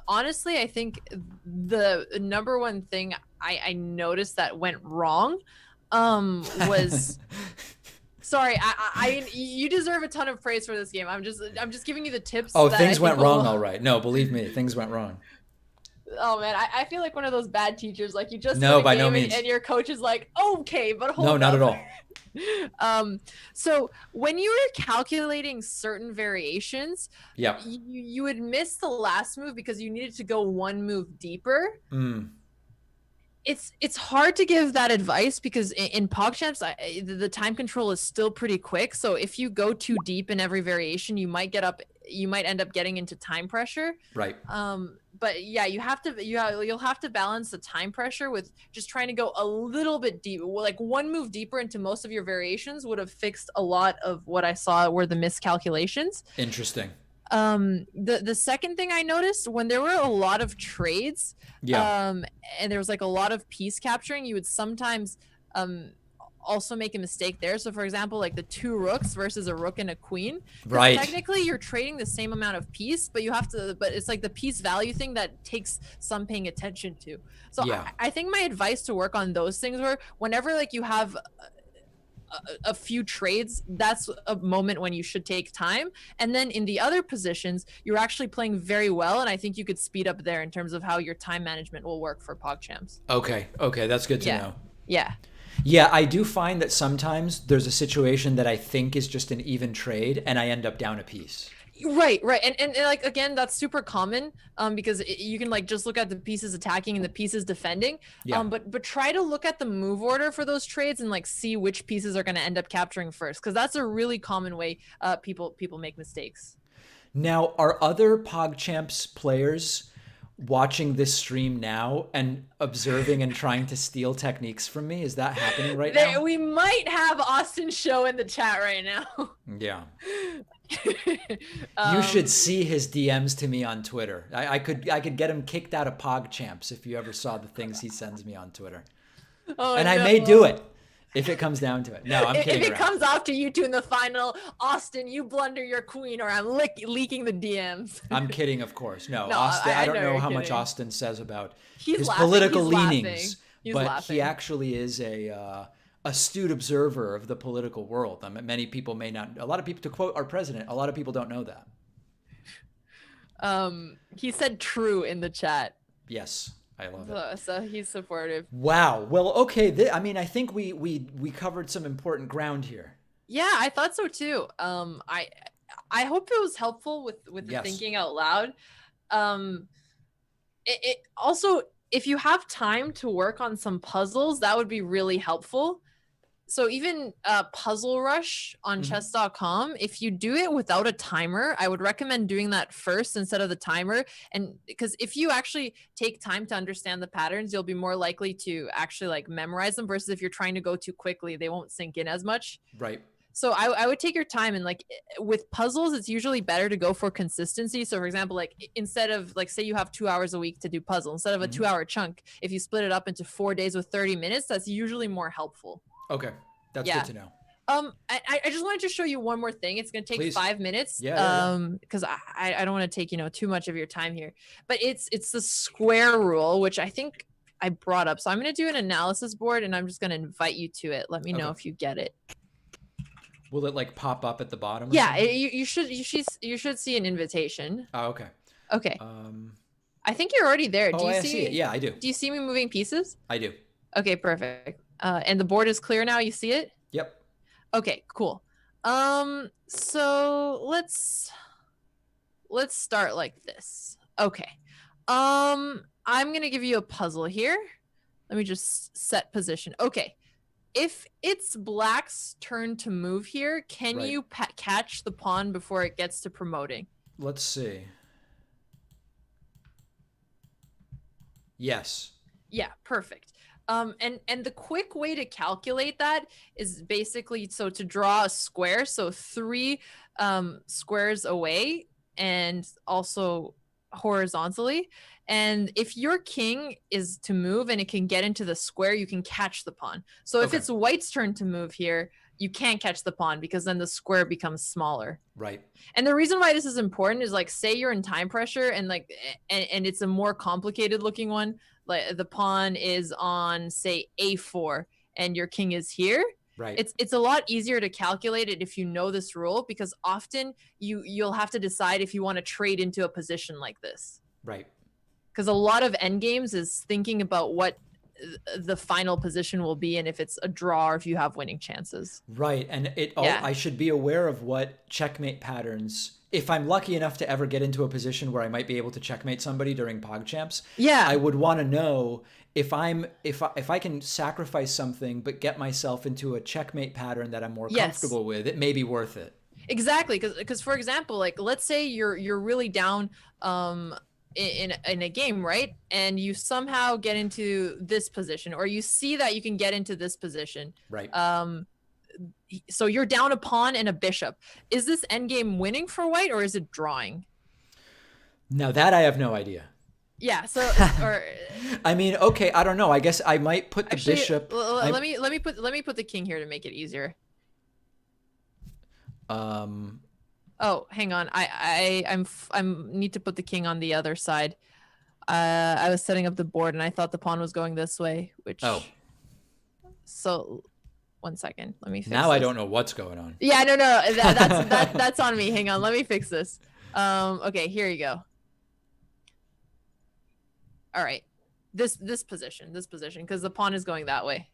Honestly, I think the number one thing I noticed that went wrong was sorry, you deserve a ton of praise for this game. I'm just giving you the tips. Oh, things went wrong, all right. No, believe me, things went wrong. Oh man, I feel like one of those bad teachers. Like you just no, by no means. And your coach is like, okay, but hold no, up. not at all. So when you were calculating certain variations, yeah, you would miss the last move because you needed to go one move deeper. It's hard to give that advice because in PogChamps, the time control is still pretty quick. So if you go too deep in every variation, you might end up getting into time pressure. Right. But yeah, you'll have to balance the time pressure with just trying to go a little bit deep. Like one move deeper into most of your variations would have fixed a lot of what I saw were the miscalculations. Interesting. The second thing I noticed when there were a lot of trades, and there was like a lot of piece capturing, you would sometimes also make a mistake there. So for example, like the 2 rooks versus a rook and a queen. Right. Technically you're trading the same amount of piece, but it's like the piece value thing that takes some paying attention to. So I think my advice to work on those things were whenever like you have a few trades, that's a moment when you should take time. And then in the other positions, you're actually playing very well. And I think you could speed up there in terms of how your time management will work for PogChamps. Okay. That's good to know. Yeah, I do find that sometimes there's a situation that I think is just an even trade and I end up down a piece. Right. And like, again, that's super common because you can like just look at the pieces attacking and the pieces defending. But try to look at the move order for those trades and like see which pieces are going to end up capturing first, because that's a really common way people make mistakes. Now, are other PogChamps players watching this stream now and observing and trying to steal techniques from me? Is that happening right now? We might have Austin's show in the chat right now. Yeah. You should see his DMs to me on Twitter. I could get him kicked out of PogChamps if you ever saw the things he sends me on Twitter. I may do it if it comes down to it. No, I'm kidding. If it comes off to you two in the final, Austin, you blunder your queen, or I'm leaking the DMs. I'm kidding, of course. No, Austin. I don't know how much Austin says about his political leanings, but he actually is a astute observer of the political world. Many people may not. A lot of people, to quote our president, a lot of people don't know that. He said "true" in the chat. Yes, I love it. So he's supportive. Wow. Well, okay. I mean, I think we covered some important ground here. Yeah, I thought so too. I hope it was helpful with the Yes. thinking out loud. It also, if you have time to work on some puzzles, that would be really helpful. So even Puzzle Rush on chess.com, if you do it without a timer, I would recommend doing that first instead of the timer. And because if you actually take time to understand the patterns, you'll be more likely to actually like memorize them versus if you're trying to go too quickly, they won't sink in as much. Right. So I would take your time, and like with puzzles, it's usually better to go for consistency. So for example, like instead of like, say you have 2 hours a week to do puzzle, instead of a 2-hour chunk, if you split it up into 4 days with 30 minutes, that's usually more helpful. Okay. That's good to know. I just wanted to show you one more thing. It's going to take 5 minutes. Yeah. Because I don't want to take, too much of your time here, but it's the square rule, which I think I brought up. So I'm going to do an analysis board, and I'm just going to invite you to it. Let me know if you get it. Will it like pop up at the bottom? Yeah, you should see an invitation. Oh, okay. Okay. I think you're already there. Do you I see it. Yeah, I do. Do you see me moving pieces? I do. Okay, perfect. And the board is clear now. You see it? Yep. Okay, cool. So let's start like this. Okay. I'm gonna give you a puzzle here. Let me just set position. Okay. If it's Black's turn to move here, can you catch the pawn before it gets to promoting? Let's see. Yes. Yeah, perfect. And the quick way to calculate that is basically, so to draw a square, so 3 squares away and also horizontally. And if your king is to move and it can get into the square, you can catch the pawn. So if it's White's turn to move here, you can't catch the pawn because then the square becomes smaller. Right. And the reason why this is important is like, say you're in time pressure and like, and it's a more complicated looking one. Like the pawn is on, say, A4 and your king is here. Right. It's a lot easier to calculate it if you know this rule, because often you'll have to decide if you want to trade into a position like this. Right. Because a lot of endgames is thinking about what the final position will be and if it's a draw or if you have winning chances. Right. And I should be aware of what checkmate patterns, if I'm lucky enough to ever get into a position where I might be able to checkmate somebody during PogChamps. Yeah. I would want to know if I can sacrifice something but get myself into a checkmate pattern that I'm more comfortable with, it may be worth it. Exactly. Because for example, like let's say you're really down in a game, right? And you somehow get into this position, or you see that you can get into this position. Right. So you're down a pawn and a bishop. Is this endgame winning for White, or is it drawing? Now that I have no idea. Yeah. So, or I mean, okay, I don't know. I guess I might put the bishop. Let me put the king here to make it easier. Oh, hang on. I need to put the king on the other side. I was setting up the board and I thought the pawn was going this way, which. Oh. So, 1 second. Let me fix now this. I don't know what's going on. Yeah, no. That's on me. Hang on. Let me fix this. Okay, here you go. All right. This position, because the pawn is going that way.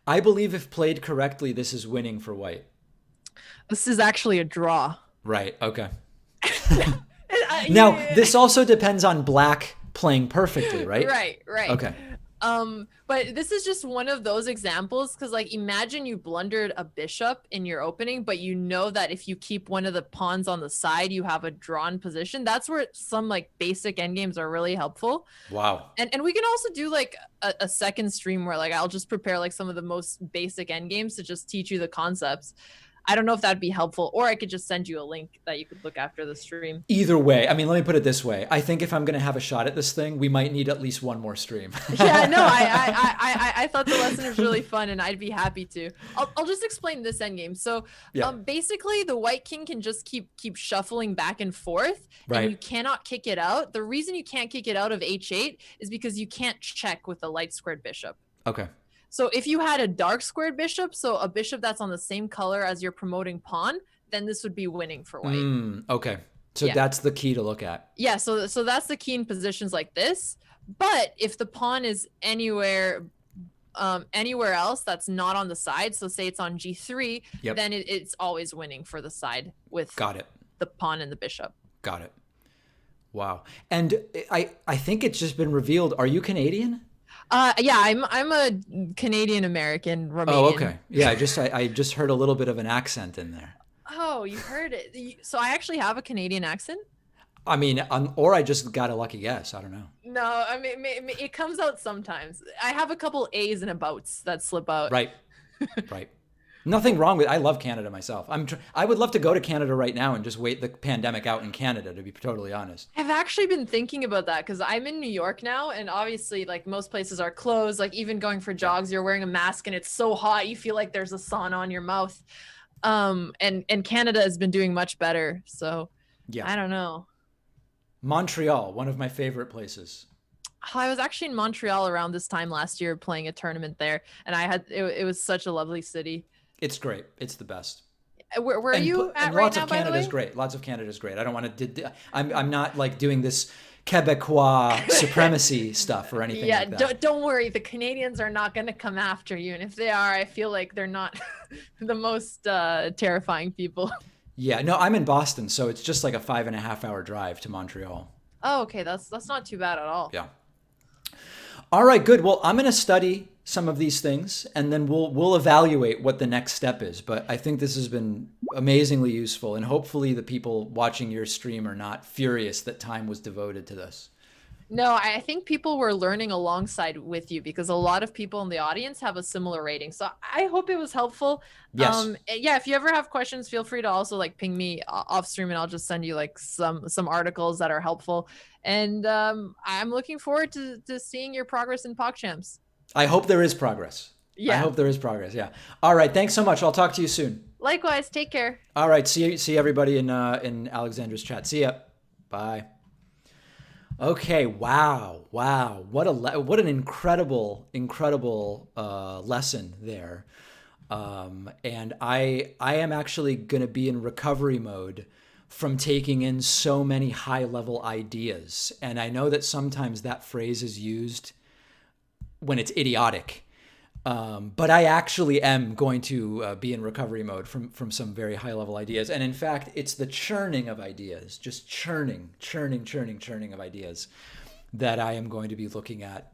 I believe if played correctly, this is winning for White. This is actually a draw. Right. Okay. Now, this also depends on Black playing perfectly, right? Right. Okay. But this is just one of those examples, because like imagine you blundered a bishop in your opening, but you know that if you keep one of the pawns on the side, you have a drawn position. That's where some like basic endgames are really helpful. Wow. And we can also do like a second stream where like I'll just prepare like some of the most basic endgames to just teach you the concepts. I don't know if that'd be helpful, or I could just send you a link that you could look after the stream. Either way, I mean, let me put it this way. I think if I'm going to have a shot at this thing, we might need at least one more stream. Yeah, no, I thought the lesson was really fun, and I'd be happy to. I'll just explain this endgame. So basically, the White king can just keep shuffling back and forth, and you cannot kick it out. The reason you can't kick it out of h8 is because you can't check with a light squared bishop. Okay. So if you had a dark squared bishop, so a bishop that's on the same color as your promoting pawn, then this would be winning for White. Okay. So Yeah. that's the key to look at. Yeah, so that's the key in positions like this. But if the pawn is anywhere else that's not on the side, so say it's on g3, Yep. then it's always winning for the side with Got it. the pawn and the bishop. Got it. Wow. And I think it's just been revealed. Are you Canadian? Yeah, I'm a Canadian American Romanian. Oh, okay. Yeah, I just heard a little bit of an accent in there. Oh, you heard it. So I actually have a Canadian accent? I mean, or I just got a lucky guess. I don't know. No, I mean it comes out sometimes. I have a couple A's and abouts that slip out. Right. Right. Nothing wrong with. I love Canada myself. I would love to go to Canada right now and just wait the pandemic out in Canada, to be totally honest. I've actually been thinking about that because I'm in New York now, and obviously, like, most places are closed. Like, even going for jogs, you're wearing a mask, and it's so hot, you feel like there's a sauna on your mouth. And Canada has been doing much better. So Yeah. I don't know. Montreal, one of my favorite places. I was actually in Montreal around this time last year playing a tournament there, and it was such a lovely city. It's great. It's the best. Where are you at right lots now, of by the way? Canada's great. Lots of Canada's great. I don't want to. I'm not like doing this Quebecois supremacy stuff or anything like that. Yeah, don't worry. The Canadians are not going to come after you, and if they are, I feel like they're not the most terrifying people. Yeah, no, I'm in Boston, so it's just like a 5.5 hour drive to Montreal. Oh, okay, that's not too bad at all. Yeah. All right, good. Well, I'm going to study some of these things, and then we'll evaluate what the next step is. But I think this has been amazingly useful, and hopefully the people watching your stream are not furious that time was devoted to this. No, I think people were learning alongside with you because a lot of people in the audience have a similar rating. So I hope it was helpful. Yes. Yeah, if you ever have questions, feel free to also like ping me off stream and I'll just send you like some articles that are helpful. And I'm looking forward to seeing your progress in PogChamps. I hope there is progress. Yeah. I hope there is progress. Yeah. All right. Thanks so much. I'll talk to you soon. Likewise. Take care. All right. See everybody in Alexandra's chat. See ya. Bye. Okay. Wow. What an incredible lesson there. And I am actually going to be in recovery mode from taking in so many high level ideas. And I know that sometimes that phrase is used when it's idiotic. But I actually am going to be in recovery mode from some very high level ideas. And in fact, it's the churning of ideas, just churning of ideas that I am going to be looking at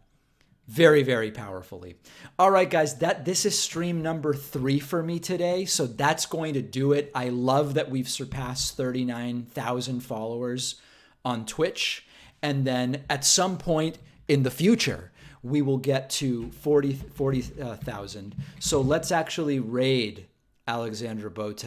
very, very powerfully. All right, guys, this is stream number 3 for me today. So that's going to do it. I love that we've surpassed 39,000 followers on Twitch. And then at some point in the future, we will get to 40,000. So let's actually raid Alexandra Botez.